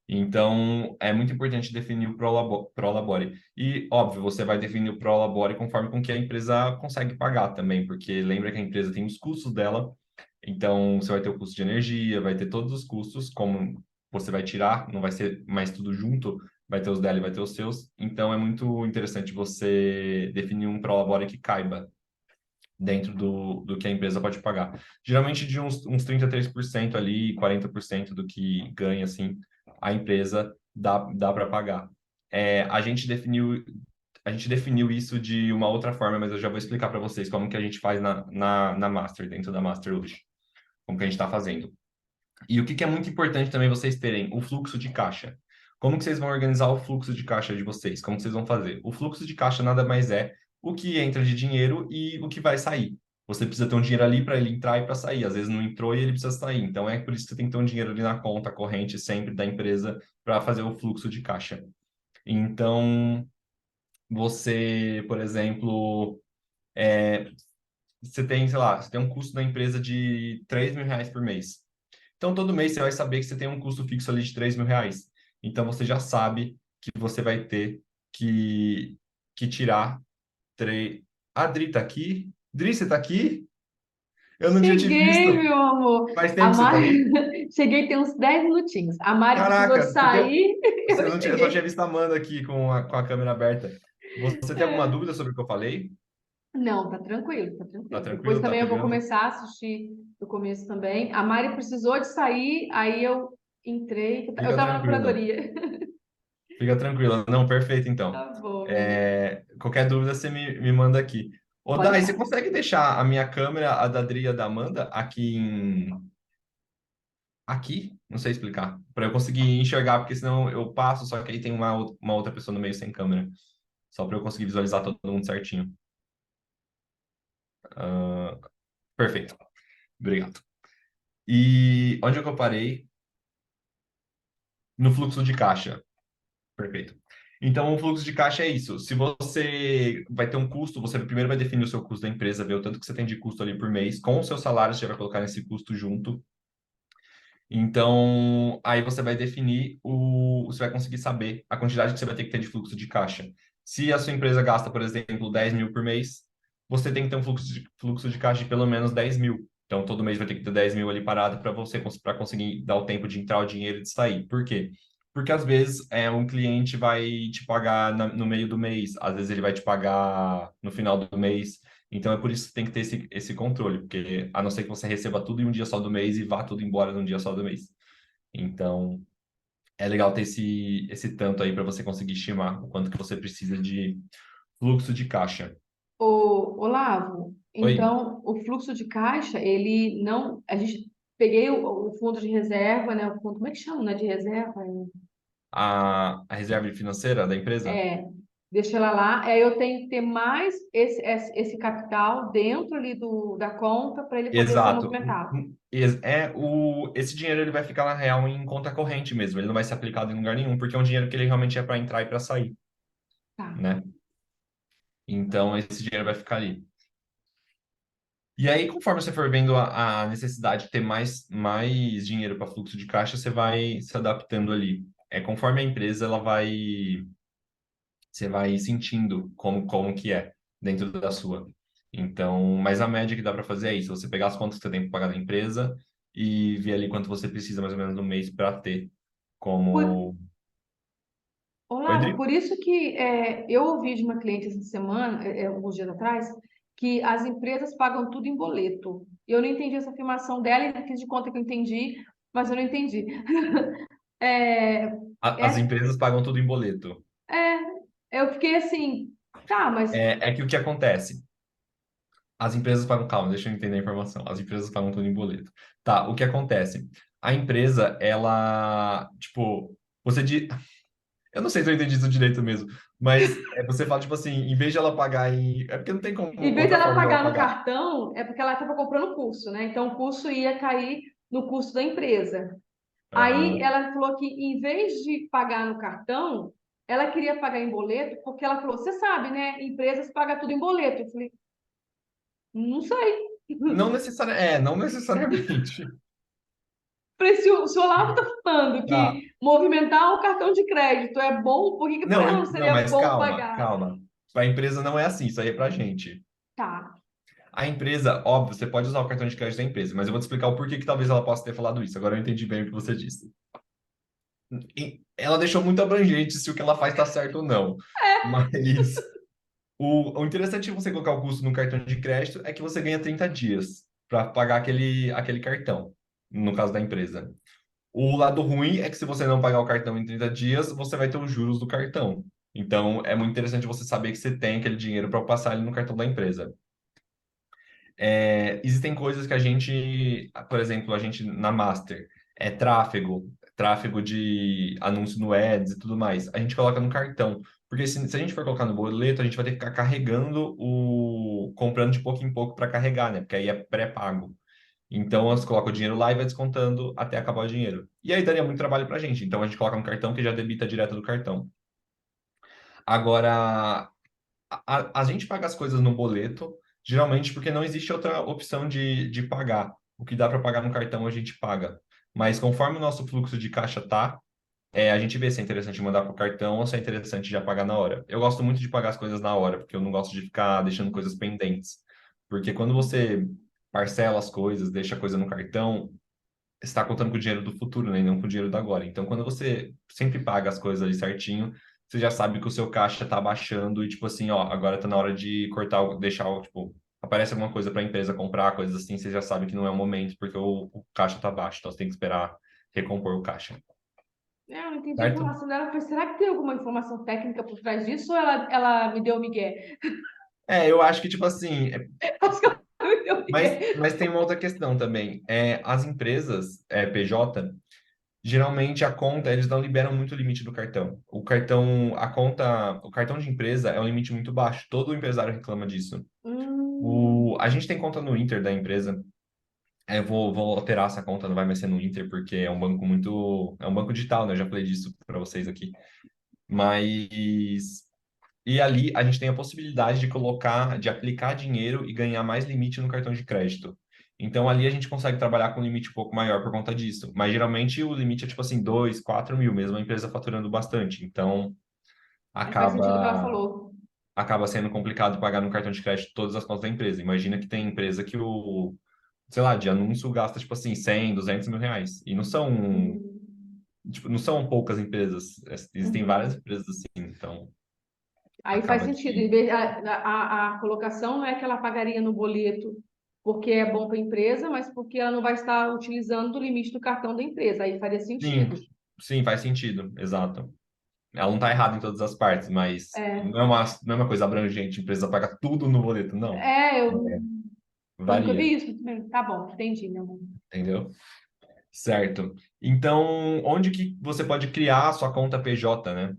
Então, é muito importante definir o Prolabore. E, óbvio, você vai definir o Prolabore conforme com que a empresa consegue pagar também, porque lembra que a empresa tem os custos dela, então você vai ter o custo de energia, vai ter todos os custos, como você vai tirar, não vai ser mais tudo junto, vai ter os dela e vai ter os seus. Então, é muito interessante você definir um Prolabore que caiba dentro do que a empresa pode pagar. Geralmente de uns 33% ali, 40% do que ganha, assim, a empresa dá para pagar. A gente definiu isso de uma outra forma, mas eu já vou explicar para vocês como que a gente faz na Master, dentro da Master hoje, como que a gente está fazendo. E o que que é muito importante também vocês terem? O fluxo de caixa. Como que vocês vão organizar o fluxo de caixa de vocês? Como que vocês vão fazer? O fluxo de caixa nada mais é o que entra de dinheiro e o que vai sair. Você precisa ter um dinheiro ali para ele entrar e para sair. Às vezes não entrou e ele precisa sair. Então é por isso que você tem que ter um dinheiro ali na conta corrente sempre da empresa para fazer o fluxo de caixa. Então, você, por exemplo, você tem, sei lá, você tem um custo da empresa de R$ 3.000 por mês. Então, todo mês você vai saber que você tem um custo fixo ali de R$ 3.000. Então, você já sabe que você vai ter que, que tirar três. A Dri tá aqui? Dri, você tá aqui? Eu não tinha te Cheguei, visto. meu amor. Faz A tempo que você tá Mari... aí? Cheguei tem uns 10 minutinhos. A Mari precisou de Caraca, porque sair, eu eu não tinha, eu só tinha cheguei. visto a Amanda aqui com a câmera aberta. Você tem alguma dúvida sobre o que eu falei? Não, tá tranquilo, tá Tá tranquilo. Depois tranquilo? Tá também eu vou pegando? começar a assistir do começo também. A Mari precisou de sair, aí eu entrei. Eu Fica tava na tranquila. curadoria. Fica tranquila. Não, perfeito, então. Tá bom, amigo. Qualquer dúvida você me manda aqui. Ô, Pode Dai, você deixar. consegue deixar a minha câmera, a da Dri e a da Amanda, aqui? Não sei explicar. Para eu conseguir enxergar, porque senão eu passo, só que aí tem uma outra pessoa no meio sem câmera. Só para eu conseguir visualizar todo mundo certinho. Ah, perfeito. Obrigado. E onde é que eu parei? No fluxo de caixa. Perfeito. Então, o fluxo de caixa é isso. Se você vai ter um custo, você primeiro vai definir o seu custo da empresa, ver o tanto que você tem de custo ali por mês. Com o seu salário, você já vai colocar nesse custo junto. Então, aí você vai definir você vai conseguir saber a quantidade que você vai ter que ter de fluxo de caixa. Se a sua empresa gasta, por exemplo, 10 mil por mês, você tem que ter um fluxo de caixa de pelo menos 10 mil. Então, todo mês vai ter que ter 10 mil ali parado para para conseguir dar o tempo de entrar o dinheiro e de sair. Por quê? Porque às vezes um cliente vai te pagar no meio do mês, às vezes ele vai te pagar no final do mês. Então é por isso que tem que ter esse controle, porque a não ser que você receba tudo em um dia só do mês e vá tudo embora num dia só do mês. Então é legal ter esse tanto aí para você conseguir estimar o quanto que você precisa de fluxo de caixa. Olavo, Oi, então o fluxo de caixa, ele não. A gente peguei o fundo de reserva, né? O fundo, como é que chama, né? De reserva? a reserva financeira da empresa? É, deixa ela lá. Aí eu tenho que ter mais esse capital dentro ali da conta para ele poder ser Exato. movimentado. Esse dinheiro ele vai ficar na real em conta corrente mesmo, ele não vai ser aplicado em lugar nenhum, porque é um dinheiro que ele realmente é para entrar e para sair, Tá. né? Então esse dinheiro vai ficar ali. E aí, conforme você for vendo a necessidade de ter mais dinheiro para fluxo de caixa, você vai se adaptando ali. Conforme a empresa, você vai sentindo como que é dentro da sua. Então, mas a média que dá para fazer é isso: você pegar as contas que você tem para pagar na empresa e ver ali quanto você precisa mais ou menos no mês para ter Por, como. Oi, Olavo, Dri? por isso que eu ouvi de uma cliente essa semana, alguns dias atrás, que as empresas pagam tudo em boleto. Eu não entendi essa afirmação dela, e fiz de conta que eu entendi, mas eu não entendi. É, As é, empresas pagam tudo em boleto. eu fiquei assim, tá, mas É que o que acontece? As empresas pagam, calma, deixa eu entender a informação. As empresas pagam tudo em boleto. Tá, o que acontece? A empresa, ela, tipo, você diz. Eu não sei se eu entendi isso direito mesmo, mas você fala, tipo assim, em vez de ela pagar em. É porque não tem como em vez outra dela forma dela pagar no pagar. cartão, é porque ela estava comprando o curso, né? Então o curso ia cair no custo da empresa. Aí Aham. ela falou que em vez de pagar no cartão, ela queria pagar em boleto, porque ela falou: você sabe, né? Empresas pagam tudo em boleto. Eu falei: não sei. Não necessariamente. Falei: se o Olavo está falando Tá. que movimentar o cartão de crédito é bom, por que que para Não, ela não não, seria mas bom calma, pagar? calma. Para a empresa não é assim, isso aí é pra gente. Tá. A empresa, óbvio, você pode usar o cartão de crédito da empresa, mas eu vou te explicar o porquê que talvez ela possa ter falado isso. Agora eu entendi bem o que você disse. Ela deixou muito abrangente se o que ela faz está certo ou não. Mas o interessante de você colocar o custo no cartão de crédito é que você ganha 30 dias para pagar aquele cartão, no caso da empresa. O lado ruim é que se você não pagar o cartão em 30 dias, você vai ter os juros do cartão. Então, é muito interessante você saber que você tem aquele dinheiro para passar ali no cartão da empresa. Existem coisas que a gente, por exemplo, a gente na Master, tráfego de anúncio no Ads e tudo mais, a gente coloca no cartão. Porque se a gente for colocar no boleto, a gente vai ter que ficar carregando comprando de pouco em pouco para carregar, né? Porque aí é pré-pago. Então, você coloca o dinheiro lá e vai descontando até acabar o dinheiro. E aí daria muito trabalho para a gente. Então, a gente coloca no cartão que já debita direto do cartão. Agora, a gente paga as coisas no boleto, geralmente porque não existe outra opção de pagar. O que dá para pagar no cartão, a gente paga. Mas conforme o nosso fluxo de caixa tá, a gente vê se é interessante mandar pro cartão ou se é interessante já pagar na hora. Eu gosto muito de pagar as coisas na hora, porque eu não gosto de ficar deixando coisas pendentes. Porque quando você parcela as coisas, deixa a coisa no cartão, está contando com o dinheiro do futuro, né, e não com o dinheiro do agora. Então, quando você sempre paga as coisas ali certinho, você já sabe que o seu caixa tá baixando e, tipo assim, ó, agora tá na hora de cortar, deixar, tipo, aparece alguma coisa para a empresa comprar, coisas assim, você já sabe que não é o momento, porque o caixa tá baixo, então você tem que esperar recompor o caixa, Eu não entendi a certo? informação dela. Eu falei: será que tem alguma informação técnica por trás disso ou ela me deu migué? Eu acho que, tipo assim, Acho que ela me deu migué. mas tem uma outra questão também. As empresas, PJ, geralmente a conta, eles não liberam muito o limite do cartão. O cartão de empresa é um limite muito baixo. Todo empresário reclama disso. A gente tem conta no Inter da empresa. Vou alterar essa conta, não vai mais ser no Inter, porque é um banco digital, né? Eu já falei disso para vocês aqui. Mas e ali a gente tem a possibilidade de aplicar dinheiro e ganhar mais limite no cartão de crédito. Então ali a gente consegue trabalhar com um limite um pouco maior por conta disso. Mas geralmente o limite é tipo assim, 2, 4 mil, mesmo a empresa faturando bastante. Então Aí faz sentido o que ela acaba, falou. acaba sendo complicado pagar no cartão de crédito todas as contas da empresa. Imagina que tem empresa que sei lá, de anúncio gasta tipo assim, 100, 200 mil reais. E Uhum. tipo, não são poucas empresas. Existem várias Uhum. empresas assim. Então Aí faz acaba sentido. que. A colocação não é que ela pagaria no boleto porque é bom para a empresa, mas porque ela não vai estar utilizando o limite do cartão da empresa. Aí faria Sim, sentido. sim, faz sentido, exato. Ela não está errada em todas as partes, mas É, não é uma coisa abrangente, a empresa paga tudo no boleto, não. eu nunca Varia, vi isso. Tá bom, entendi, meu amor. entendeu? Certo. Então, onde que você pode criar a sua conta PJ, né?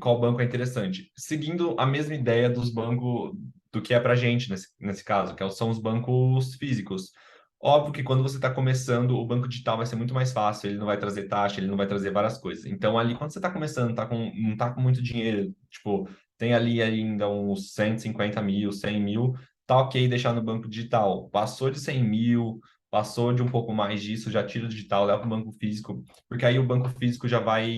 Qual banco é interessante? Seguindo a mesma ideia dos bancos, do que é para gente nesse caso, são os bancos físicos. Óbvio que quando você está começando, o banco digital vai ser muito mais fácil, ele não vai trazer taxa, ele não vai trazer várias coisas. Então, ali, quando você está começando, não está com muito dinheiro, tipo, tem ali ainda uns 150 mil, 100 mil, tá ok deixar no banco digital. Passou de 100 mil, passou de um pouco mais disso, já tira o digital, leva para o banco físico, porque aí o banco físico já vai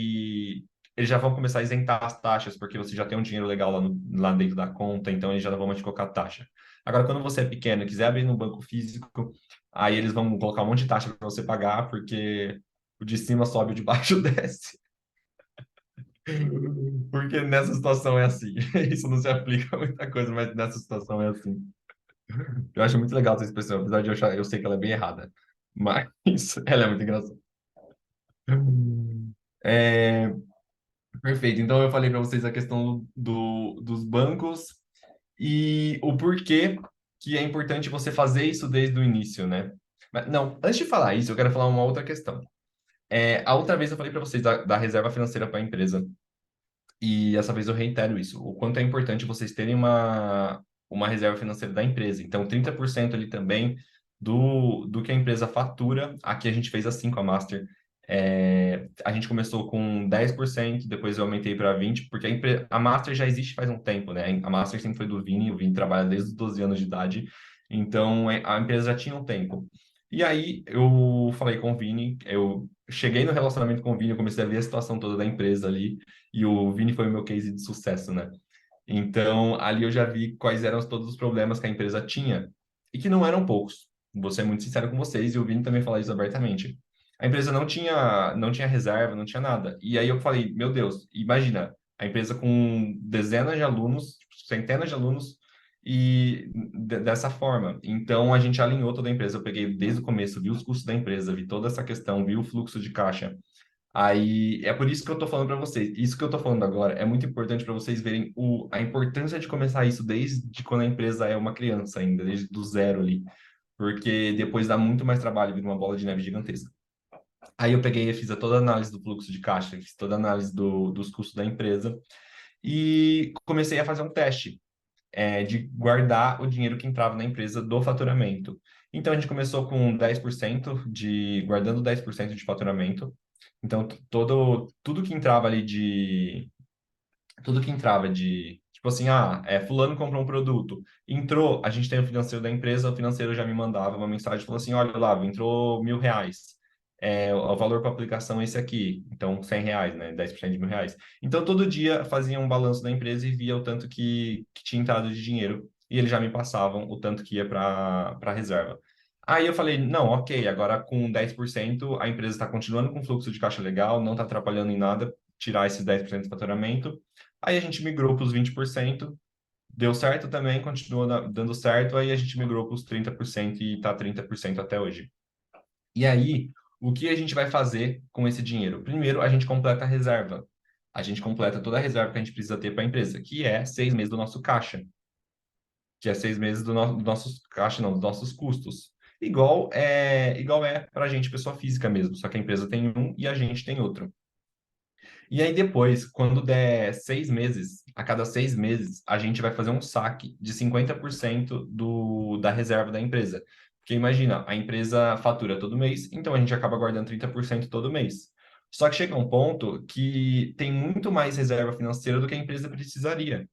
eles já vão começar a isentar as taxas, porque você já tem um dinheiro legal lá dentro da conta, então eles já não vão mais te colocar taxa. Agora, quando você é pequeno e quiser abrir no banco físico, aí eles vão colocar um monte de taxa para você pagar, porque o de cima sobe, o de baixo desce. Porque nessa situação é assim. Isso não se aplica a muita coisa, mas nessa situação é assim. Eu acho muito legal essa expressão, apesar de eu sei que ela é bem errada. Mas ela é muito engraçada. É, perfeito. Então eu falei para vocês a questão dos bancos e o porquê que é importante você fazer isso desde o início, né? Mas, não, antes de falar isso, eu quero falar uma outra questão. A outra vez eu falei para vocês da reserva financeira para a empresa. E dessa vez eu reitero isso, o quanto é importante vocês terem uma reserva financeira da empresa. Então, 30% ali também do que a empresa fatura. Aqui a gente fez assim com a Master. A gente começou com 10%, depois eu aumentei para 20%, porque a Master já existe faz um tempo, né? A Master sempre foi do Vini, o Vini trabalha desde os 12 anos de idade, então a empresa já tinha um tempo. E aí eu falei com o Vini, eu cheguei no relacionamento com o Vini, eu comecei a ver a situação toda da empresa ali, e o Vini foi o meu case de sucesso, né? Então, ali eu já vi quais eram todos os problemas que a empresa tinha, e que não eram poucos. Vou ser muito sincero com vocês, e o Vini também fala isso abertamente. A empresa não tinha reserva, não tinha nada. E aí eu falei, meu Deus, imagina, a empresa com dezenas de alunos, centenas de alunos, e dessa forma. Então, a gente alinhou toda a empresa. Eu peguei desde o começo, vi os custos da empresa, vi toda essa questão, vi o fluxo de caixa. Aí é por isso que eu tô falando para vocês. Isso que eu tô falando agora é muito importante para vocês verem a importância de começar isso desde quando a empresa é uma criança ainda, desde do zero ali, porque depois dá muito mais trabalho, vira uma bola de neve gigantesca. Aí eu peguei e fiz toda a análise do fluxo de caixa, fiz toda a análise dos custos da empresa e comecei a fazer um teste de guardar o dinheiro que entrava na empresa do faturamento. Então a gente começou com 10% guardando 10% de faturamento. Então, tudo que entrava ali tudo que entrava tipo assim, fulano comprou um produto, entrou, a gente tem o financeiro da empresa, o financeiro já me mandava uma mensagem, falou assim, olha lá, entrou R$ 1.000, o valor para aplicação é esse aqui, então R$ 100, né, 10% de R$ 1.000. Então, todo dia fazia um balanço da empresa e via o tanto que tinha entrado de dinheiro, e eles já me passavam o tanto que ia para reserva. Aí eu falei, não, ok, agora com 10% a empresa está continuando com fluxo de caixa legal, não está atrapalhando em nada tirar esses 10% do faturamento. Aí a gente migrou para os 20%, deu certo também, continuou dando certo, aí a gente migrou para os 30% e está 30% até hoje. E aí, o que a gente vai fazer com esse dinheiro? Primeiro, a gente completa a reserva. A gente completa toda a reserva que a gente precisa ter para a empresa, que é 6 meses do nosso caixa, que é 6 meses do nossos caixa, não, dos nossos custos. Igual é para a gente, pessoa física mesmo, só que a empresa tem um e a gente tem outro. E aí depois, quando der 6 meses, a cada 6 meses, a gente vai fazer um saque de 50% da reserva da empresa. Porque imagina, a empresa fatura todo mês, então a gente acaba guardando 30% todo mês. Só que chega um ponto que tem muito mais reserva financeira do que a empresa precisaria.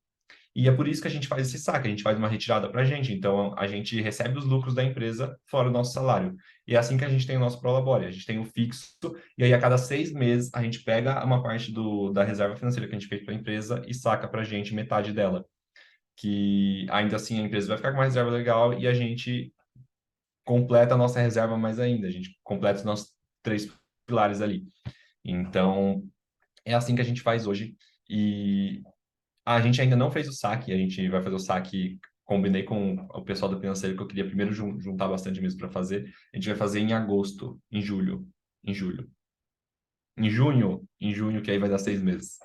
E é por isso que a gente faz esse saque, a gente faz uma retirada para a gente. Então, a gente recebe os lucros da empresa fora o nosso salário. E é assim que a gente tem o nosso Prolabore. A gente tem o fixo, e aí a cada 6 meses a gente pega uma parte da reserva financeira que a gente fez para a empresa e saca para a gente metade dela. Que ainda assim a empresa vai ficar com uma reserva legal e a gente completa a nossa reserva mais ainda. A gente completa os nossos 3 pilares ali. Então, é assim que a gente faz hoje. E a gente ainda não fez o saque, a gente vai fazer o saque. Combinei com o pessoal do financeiro que eu queria primeiro juntar bastante mesmo para fazer. A gente vai fazer em agosto, em julho, em junho, que aí vai dar 6 meses,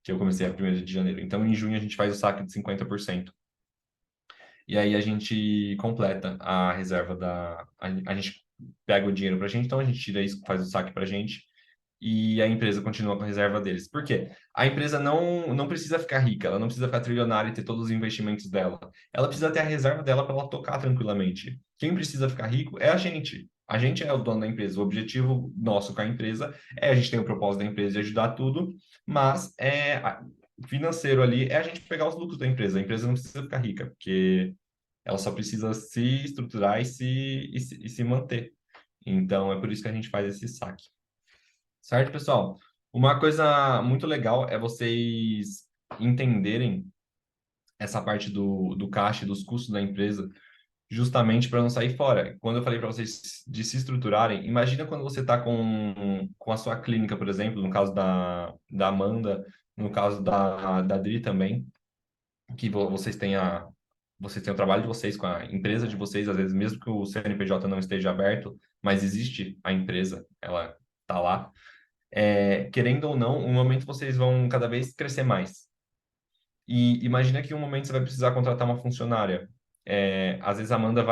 que eu comecei a 1º de janeiro. Então, em junho, a gente faz o saque de 50%. E aí a gente completa a reserva a gente pega o dinheiro para a gente, então a gente tira isso, faz o saque para a gente e a empresa continua com a reserva deles. Por quê? A empresa não precisa ficar rica, ela não precisa ficar trilionária e ter todos os investimentos dela. Ela precisa ter a reserva dela para ela tocar tranquilamente. Quem precisa ficar rico é a gente. A gente é o dono da empresa. O objetivo nosso com a empresa a gente tem o propósito da empresa de ajudar tudo, mas financeiro ali é a gente pegar os lucros da empresa. A empresa não precisa ficar rica, porque ela só precisa se estruturar e se manter. Então, é por isso que a gente faz esse saque. Certo, pessoal? Uma coisa muito legal é vocês entenderem essa parte do caixa e dos custos da empresa, justamente para não sair fora. Quando eu falei para vocês de se estruturarem, imagina quando você está com a sua clínica, por exemplo, no caso da Amanda, no caso da Dri também, que vocês têm o trabalho de vocês com a empresa de vocês, às vezes, mesmo que o CNPJ não esteja aberto, mas existe a empresa, ela está lá. Querendo ou não, um momento vocês vão cada vez crescer mais. E imagina que um momento você vai precisar contratar uma funcionária. Às vezes a Amanda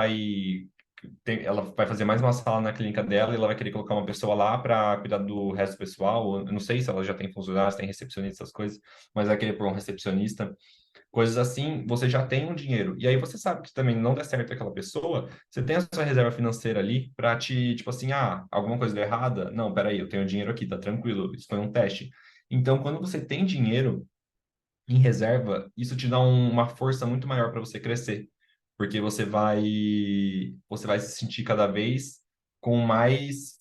ela vai fazer mais uma sala na clínica dela e ela vai querer colocar uma pessoa lá para cuidar do resto do pessoal. Eu não sei se ela já tem funcionários, tem recepcionista, essas coisas, mas vai querer pôr um recepcionista. Coisas assim, você já tem um dinheiro. E aí você sabe que também não der certo aquela pessoa, você tem a sua reserva financeira ali para tipo assim, alguma coisa deu errada? Não, peraí, eu tenho dinheiro aqui, tá tranquilo, isso foi um teste. Então, quando você tem dinheiro em reserva, isso te dá uma força muito maior para você crescer, porque você vai se sentir cada vez com mais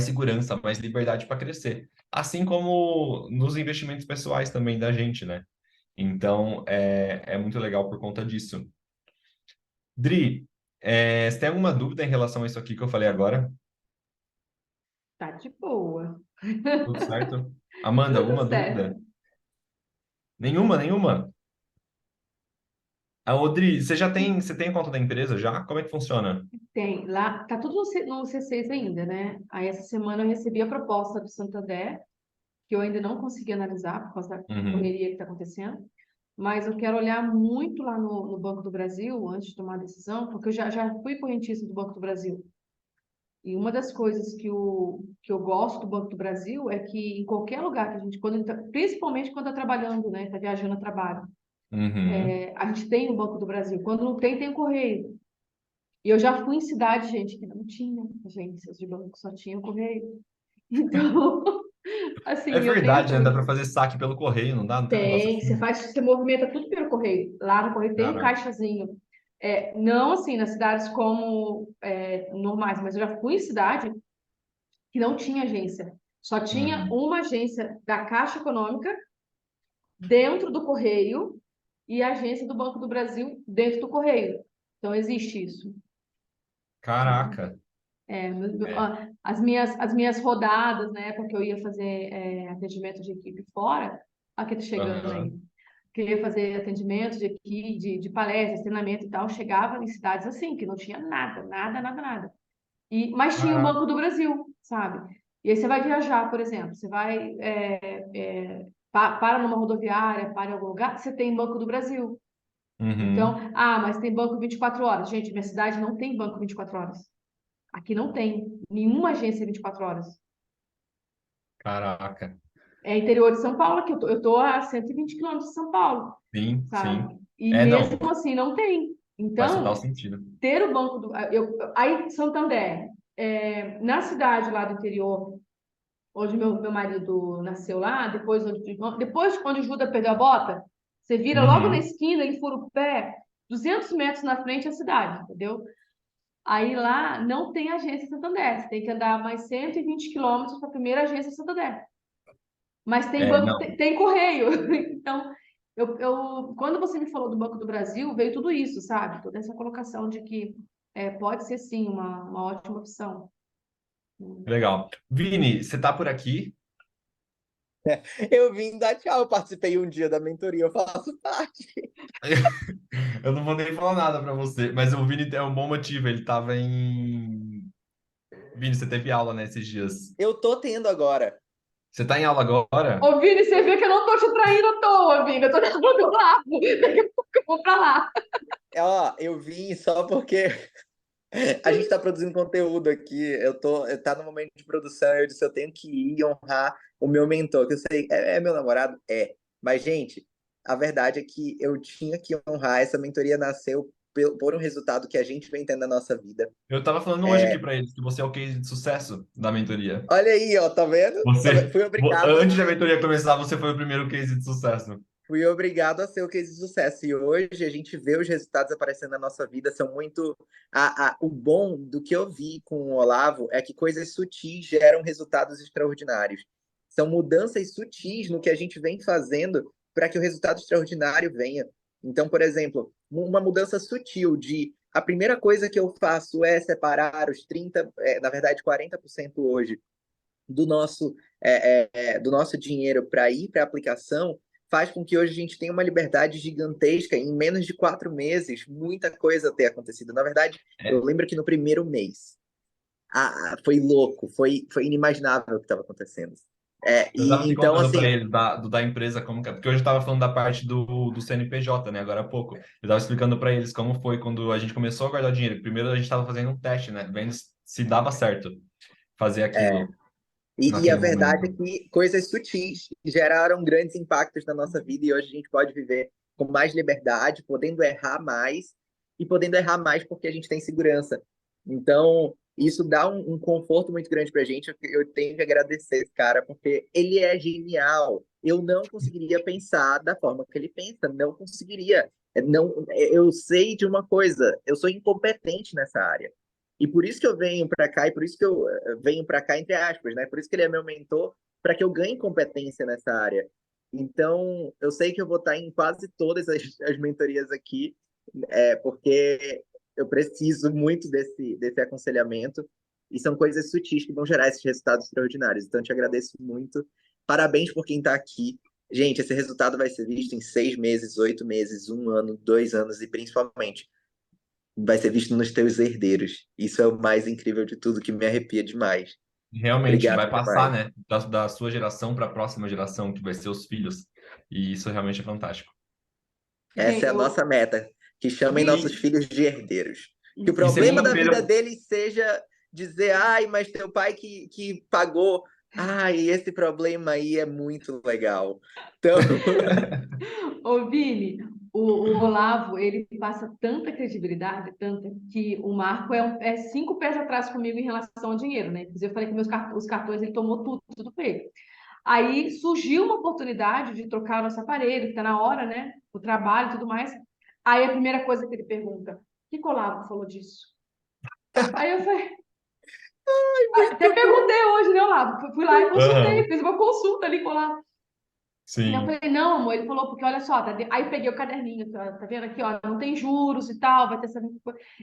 segurança, mais liberdade para crescer. Assim como nos investimentos pessoais também da gente, né? Então, é muito legal por conta disso. Dri, você tem alguma dúvida em relação a isso aqui que eu falei agora? Tá de boa. Tudo certo? Amanda, Tudo alguma dúvida? certo. Nenhuma, nenhuma? Dri, você tem a conta da empresa já? Como é que funciona? Tem, lá, tá tudo no C6 ainda, né? Aí essa semana eu recebi a proposta do Santander, que eu ainda não consegui analisar por causa da Uhum, correria que está acontecendo, mas eu quero olhar muito lá no Banco do Brasil antes de tomar a decisão, porque eu já fui correntista do Banco do Brasil. E uma das coisas que eu gosto do Banco do Brasil é que em qualquer lugar que a gente, principalmente quando está trabalhando, né, está viajando a trabalho, uhum. a gente tem o Banco do Brasil. Quando não tem, tem o Correio. E eu já fui em cidade, gente, que não tinha agências de banco, só tinha o Correio. Então, É assim, eu tenho verdade, né? Dá para fazer saque pelo correio, não dá? Não tem um negócio Tem, assim? você movimenta tudo pelo correio. Lá no correio tem um Caraca. caixazinho. Não assim nas cidades como normais, mas eu já fui em cidade que não tinha agência. Só tinha Uhum. uma agência da Caixa Econômica dentro do correio e a agência do Banco do Brasil dentro do correio. Então existe isso. Caraca. É. As minhas rodadas, na época que eu ia fazer atendimento de equipe fora, aqui tô chegando aí. Aham. Queria fazer atendimento de equipe, de palestras, treinamento e tal, chegava em cidades assim, que não tinha nada, nada, nada, nada. Mas tinha o Caraca. Banco do Brasil, sabe? E aí você vai viajar, por exemplo, você vai, para numa rodoviária, para em algum lugar, você tem Banco do Brasil. Então, Uhum. mas tem banco 24 horas. Gente, minha cidade não tem banco 24 horas. Aqui não tem nenhuma agência 24 horas. Caraca. É interior de São Paulo, que eu tô a 120 quilômetros de São Paulo, Sim, sim. sabe? E mesmo Não, assim não tem. faz total Então, sentido. ter o banco do. Aí, Santander, na cidade lá do interior, onde meu marido nasceu lá, depois quando o Judas perdeu a bota, você vira logo na Uhum. esquina, ele fura o pé, 200 metros na frente é a cidade, entendeu? Aí lá não tem agência Santander, você tem que andar mais 120 quilômetros para a primeira agência Santander. Mas tem banco, Não, tem correio. Então, quando você me falou do Banco do Brasil, veio tudo isso, sabe? Toda essa colocação de que pode ser sim uma ótima opção. legal. Vini, você tá por aqui? Eu vim dar tchau, eu participei um dia da mentoria, eu faço parte. Eu não vou nem falar nada para você, mas o Vini tem um bom motivo. Ele tava em. Vini, você teve aula, né, esses dias. Eu tô tendo agora. Você tá em aula agora? Ô, Vini, você vê que eu não tô te traindo à toa, Vini. Eu tô dando do lado. Daqui a pouco eu vou pra lá. Ó, eu vim só porque a gente tá produzindo conteúdo aqui. Tá no momento de produção. Eu disse, eu tenho que ir honrar o meu mentor, que eu sei, é meu namorado? É. Mas, gente, a verdade é que eu tinha que honrar. Essa mentoria nasceu por um resultado que a gente vem tendo na nossa vida. Eu tava falando hoje aqui para eles que você é o case de sucesso da mentoria. Olha aí, ó, tá vendo? Fui obrigado. Antes da mentoria começar, você foi o primeiro case de sucesso. Fui obrigado a ser o case de sucesso. E hoje a gente vê os resultados aparecendo na nossa vida, são muito. O bom do que eu vi com o Olavo é que coisas sutis geram resultados extraordinários. São mudanças sutis no que a gente vem fazendo para que o resultado extraordinário venha. Então, por exemplo, uma mudança sutil de a primeira coisa que eu faço é separar os 30, na verdade, 40% hoje do nosso do nosso dinheiro para ir para a aplicação, faz com que hoje a gente tenha uma liberdade gigantesca. Em menos de 4 meses, muita coisa ter acontecido. Na verdade, eu É, lembro que no primeiro mês, foi louco, foi inimaginável o que estava acontecendo. eu estava E te então, contando para assim, eles da empresa, como porque hoje eu estava falando da parte do CNPJ, né? Agora há pouco. Eu estava explicando para eles como foi quando a gente começou a guardar dinheiro. Primeiro a gente estava fazendo um teste, né? Vendo se dava certo fazer é, aquilo e a naquele verdade é momento. que coisas sutis geraram grandes impactos na nossa vida e hoje a gente pode viver com mais liberdade, podendo errar mais e podendo errar mais porque a gente tem segurança. Então, isso dá um conforto muito grande para a gente. Eu tenho que agradecer esse cara porque ele é genial. Eu não conseguiria pensar da forma que ele pensa, não conseguiria. Não, eu sei de uma coisa, eu sou incompetente nessa área. E por isso que eu venho para cá, e por isso que eu venho para cá, entre aspas, né? Por isso que ele é meu mentor, para que eu ganhe competência nessa área. Então, eu sei que eu vou estar em quase todas as mentorias aqui, porque eu preciso muito desse aconselhamento, e são coisas sutis que vão gerar esses resultados extraordinários. Então, eu te agradeço muito. Parabéns por quem está aqui. Gente, esse resultado vai ser visto em 6 meses, 8 meses, 1 ano, 2 anos, e principalmente vai ser visto nos teus herdeiros. Isso é o mais incrível de tudo, que me arrepia demais. Realmente, Obrigado vai passar, demais. né? Da sua geração para a próxima geração, que vai ser os filhos. E isso realmente é fantástico. Essa é Gente, a nossa meta, que chamem nossos E, filhos de herdeiros. Que o e problema da vida segunda-feira. deles seja dizer, ai, mas teu pai que pagou. Ai, esse problema aí é muito legal. Então, ô Vini, o Olavo, ele passa tanta credibilidade, tanta, que o Marco é 5 pés atrás comigo em relação ao dinheiro, né? Inclusive, eu falei que os cartões ele tomou tudo com ele. Aí surgiu uma oportunidade de trocar o nosso aparelho, que está na hora, né? O trabalho e tudo mais. Aí a primeira coisa que ele pergunta: o que que o Olavo falou disso? Aí eu falei, até muito bom. perguntei hoje, né, Olavo? Fui lá e consultei, Aham, fiz uma consulta ali com o Olavo. Eu sim. falei, não, amor, ele falou, porque olha só, aí peguei o caderninho, aqui, ó, tá vendo aqui, ó, não tem juros e tal, vai ter essa.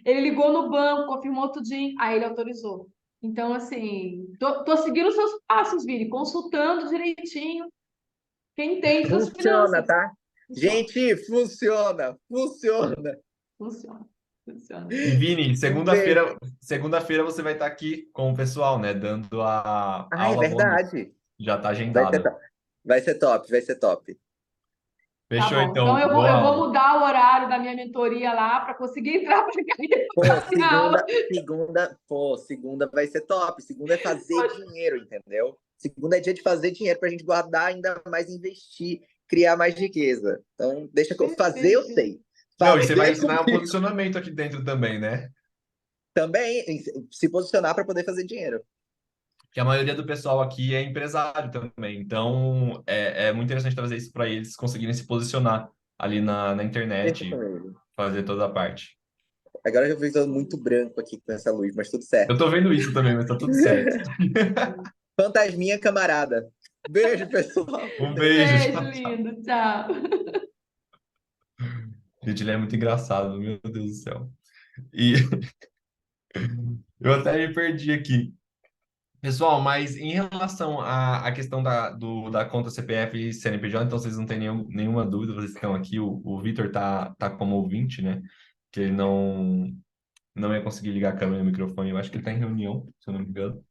Ele ligou no banco, confirmou tudinho, aí ele autorizou. Então, assim, tô seguindo os seus passos, Vini, consultando direitinho quem entende das Funciona, finanças. tá? Funciona, Gente, funciona, funciona. funciona, funciona. E Vini, Um beijo. segunda-feira você vai estar aqui com o pessoal, né? Dando a Ah, é aula bônus. verdade. Já está Vai ser agendado. top. Vai ser top, vai ser top. Tá Fechou, bom, então então. eu vou, Boa eu vou aula. mudar o horário da minha mentoria lá para conseguir entrar para cá e depois Pô, da minha aula. segunda vai ser top. Segunda é fazer dinheiro, entendeu? Segunda é dia de fazer dinheiro pra gente guardar ainda mais, investir, criar mais riqueza. Então, deixa que eu fazer, eu Perfeito. sei. Não, e você vai Fazer ensinar um comigo posicionamento aqui dentro também, né? também, se posicionar para poder fazer dinheiro. Que a maioria do pessoal aqui é empresário também. Então, é muito interessante trazer isso para eles conseguirem se posicionar ali na Deixa internet, com ele. fazer toda a parte. Agora eu vi muito branco aqui com essa luz, mas tudo certo. Eu tô vendo isso também, mas tá tudo certo. Fantasminha camarada. Beijo, pessoal. Um beijo, Beijo, tchau, tchau. lindo. Tchau. Gente, ele é muito engraçado, meu Deus do céu. E eu até me perdi aqui. Pessoal, mas em relação à questão da conta CPF e CNPJ, então vocês não têm nenhuma dúvida, vocês estão aqui, o Vitor tá como ouvinte, né? Que ele não ia conseguir ligar a câmera e o microfone, eu acho que ele tá em reunião, se eu não me engano.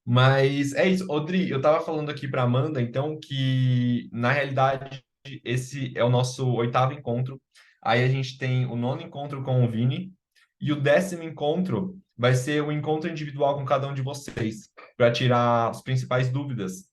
Mas é isso, Odri, eu tava falando aqui para Amanda, então, que na realidade esse é o nosso oitavo encontro. Aí a gente tem o nono encontro com o Vini e o 10º encontro vai ser o encontro individual com cada um de vocês, para tirar as principais dúvidas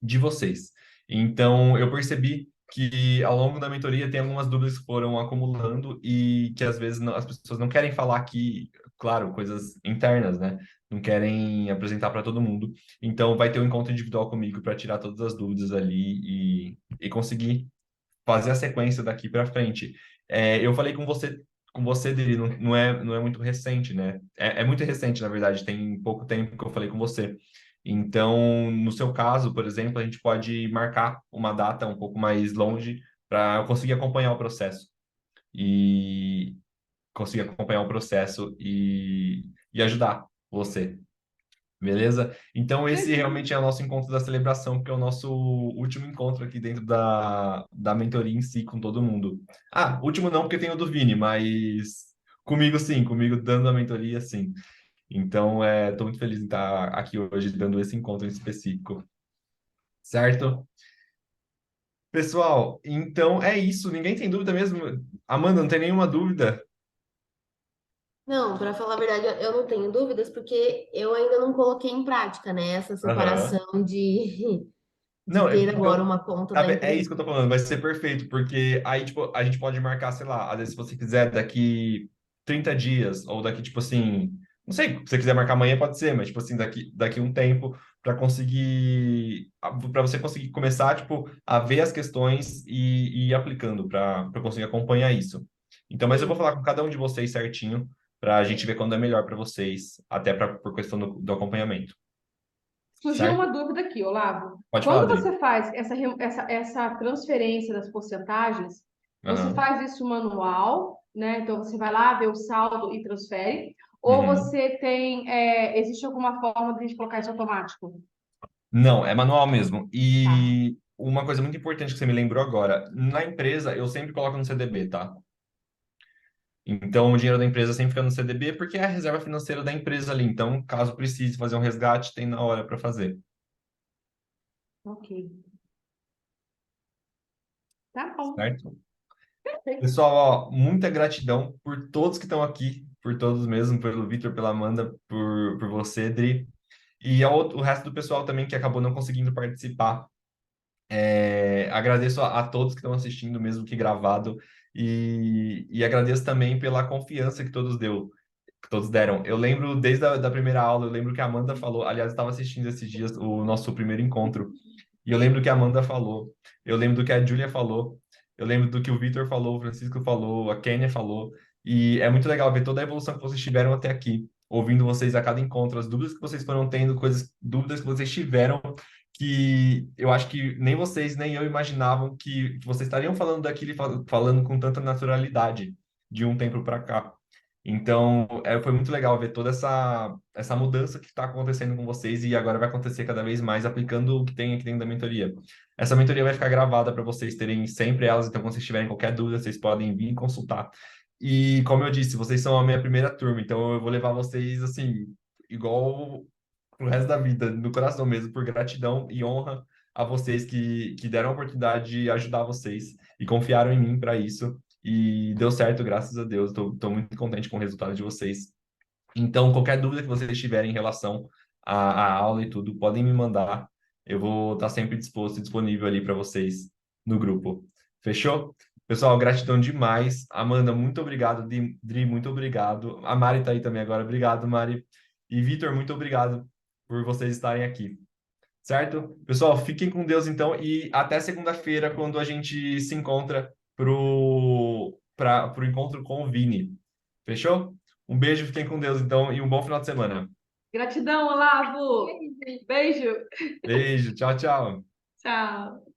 de vocês. Então, eu percebi que ao longo da mentoria tem algumas dúvidas que foram acumulando e que às vezes as pessoas não querem falar aqui, claro, coisas internas, né? Não querem apresentar para todo mundo. Então, vai ter um encontro individual comigo para tirar todas as dúvidas ali e conseguir fazer a sequência daqui para frente. Eu falei com você, Deli, não é muito recente, né? É muito recente, na verdade, tem pouco tempo que eu falei com você. Então, no seu caso, por exemplo, a gente pode marcar uma data um pouco mais longe para eu conseguir acompanhar o processo e conseguir acompanhar o processo e ajudar você. Beleza? Então, esse Perfeito. realmente é o nosso encontro da celebração, porque é o nosso último encontro aqui dentro da mentoria em si, com todo mundo. Ah, último não, porque tem o do Vini, mas comigo sim, comigo dando a mentoria sim. Então, estou muito feliz em estar aqui hoje dando esse encontro em específico, certo? Pessoal, então é isso. Ninguém tem dúvida mesmo? Amanda, não tem nenhuma dúvida? Não, para falar a verdade, eu não tenho dúvidas, porque eu ainda não coloquei em prática, né, essa Aham. separação de Não, ter agora então, uma conta tá da é empresa. isso que eu tô falando, vai ser perfeito, porque aí, tipo, a gente pode marcar, sei lá, às vezes se você quiser, daqui 30 dias, ou daqui, tipo assim, não sei, se você quiser marcar amanhã pode ser, mas, tipo assim, daqui um tempo, para você conseguir começar, tipo, a ver as questões e ir aplicando, para conseguir acompanhar isso. Então, mas eu vou Sim. falar com cada um de vocês certinho, para a gente ver quando é melhor para vocês, até por questão do acompanhamento, Surgiu uma certo? dúvida aqui, Olavo. Pode falar, Quando Adri. você faz essa transferência das porcentagens, você Aham. faz isso manual, né? Então você vai lá, vê o saldo e transfere, ou Uhum. você tem, existe alguma forma de a gente colocar isso automático? Não, é manual mesmo. Tá, E uma coisa muito importante que você me lembrou agora, na empresa eu sempre coloco no CDB, tá? Então o dinheiro da empresa sempre fica no CDB porque é a reserva financeira da empresa ali. Então, caso precise fazer um resgate, tem na hora para fazer, ok. Tá bom. certo? Perfeito. Pessoal, ó, muita gratidão por todos que estão aqui, por todos mesmo, pelo Vitor, pela Amanda, por você, Dri. E o resto do pessoal também que acabou não conseguindo participar. Agradeço a todos que estão assistindo, mesmo que gravado, e agradeço também pela confiança que todos deram. Eu lembro, desde a da primeira aula, eu lembro que a Amanda falou, aliás, eu estava assistindo esses dias o nosso primeiro encontro, e eu lembro que a Amanda falou, eu lembro do que a Júlia falou, eu lembro do que o Vitor falou, o Francisco falou, a Kênia falou, e é muito legal ver toda a evolução que vocês tiveram até aqui, ouvindo vocês a cada encontro, as dúvidas que vocês foram tendo, dúvidas que vocês tiveram, que eu acho que nem vocês nem eu imaginavam que vocês estariam falando daquilo e falando com tanta naturalidade de um tempo para cá. Então, foi muito legal ver toda essa mudança que está acontecendo com vocês e agora vai acontecer cada vez mais aplicando o que tem aqui dentro da mentoria. Essa mentoria vai ficar gravada para vocês terem sempre elas, então quando vocês tiverem qualquer dúvida, vocês podem vir consultar. E como eu disse, vocês são a minha primeira turma, então eu vou levar vocês assim, igual pro resto da vida, no coração mesmo, por gratidão e honra a vocês que deram a oportunidade de ajudar vocês e confiaram em mim para isso. E deu certo, graças a Deus. Estou muito contente com o resultado de vocês. Então, qualquer dúvida que vocês tiverem em relação à aula e tudo, podem me mandar. Eu vou estar sempre disposto e disponível ali para vocês no grupo. Fechou? Pessoal, gratidão demais. Amanda, muito obrigado. Dri, muito obrigado. A Mari está aí também agora. Obrigado, Mari. E Vitor, muito obrigado por vocês estarem aqui. Certo? Pessoal, fiquem com Deus então e até segunda-feira, quando a gente se encontra pro encontro com o Vini. Fechou? Um beijo, fiquem com Deus então e um bom final de semana. Gratidão, Olavo. Beijo. Beijo, tchau, tchau. Tchau.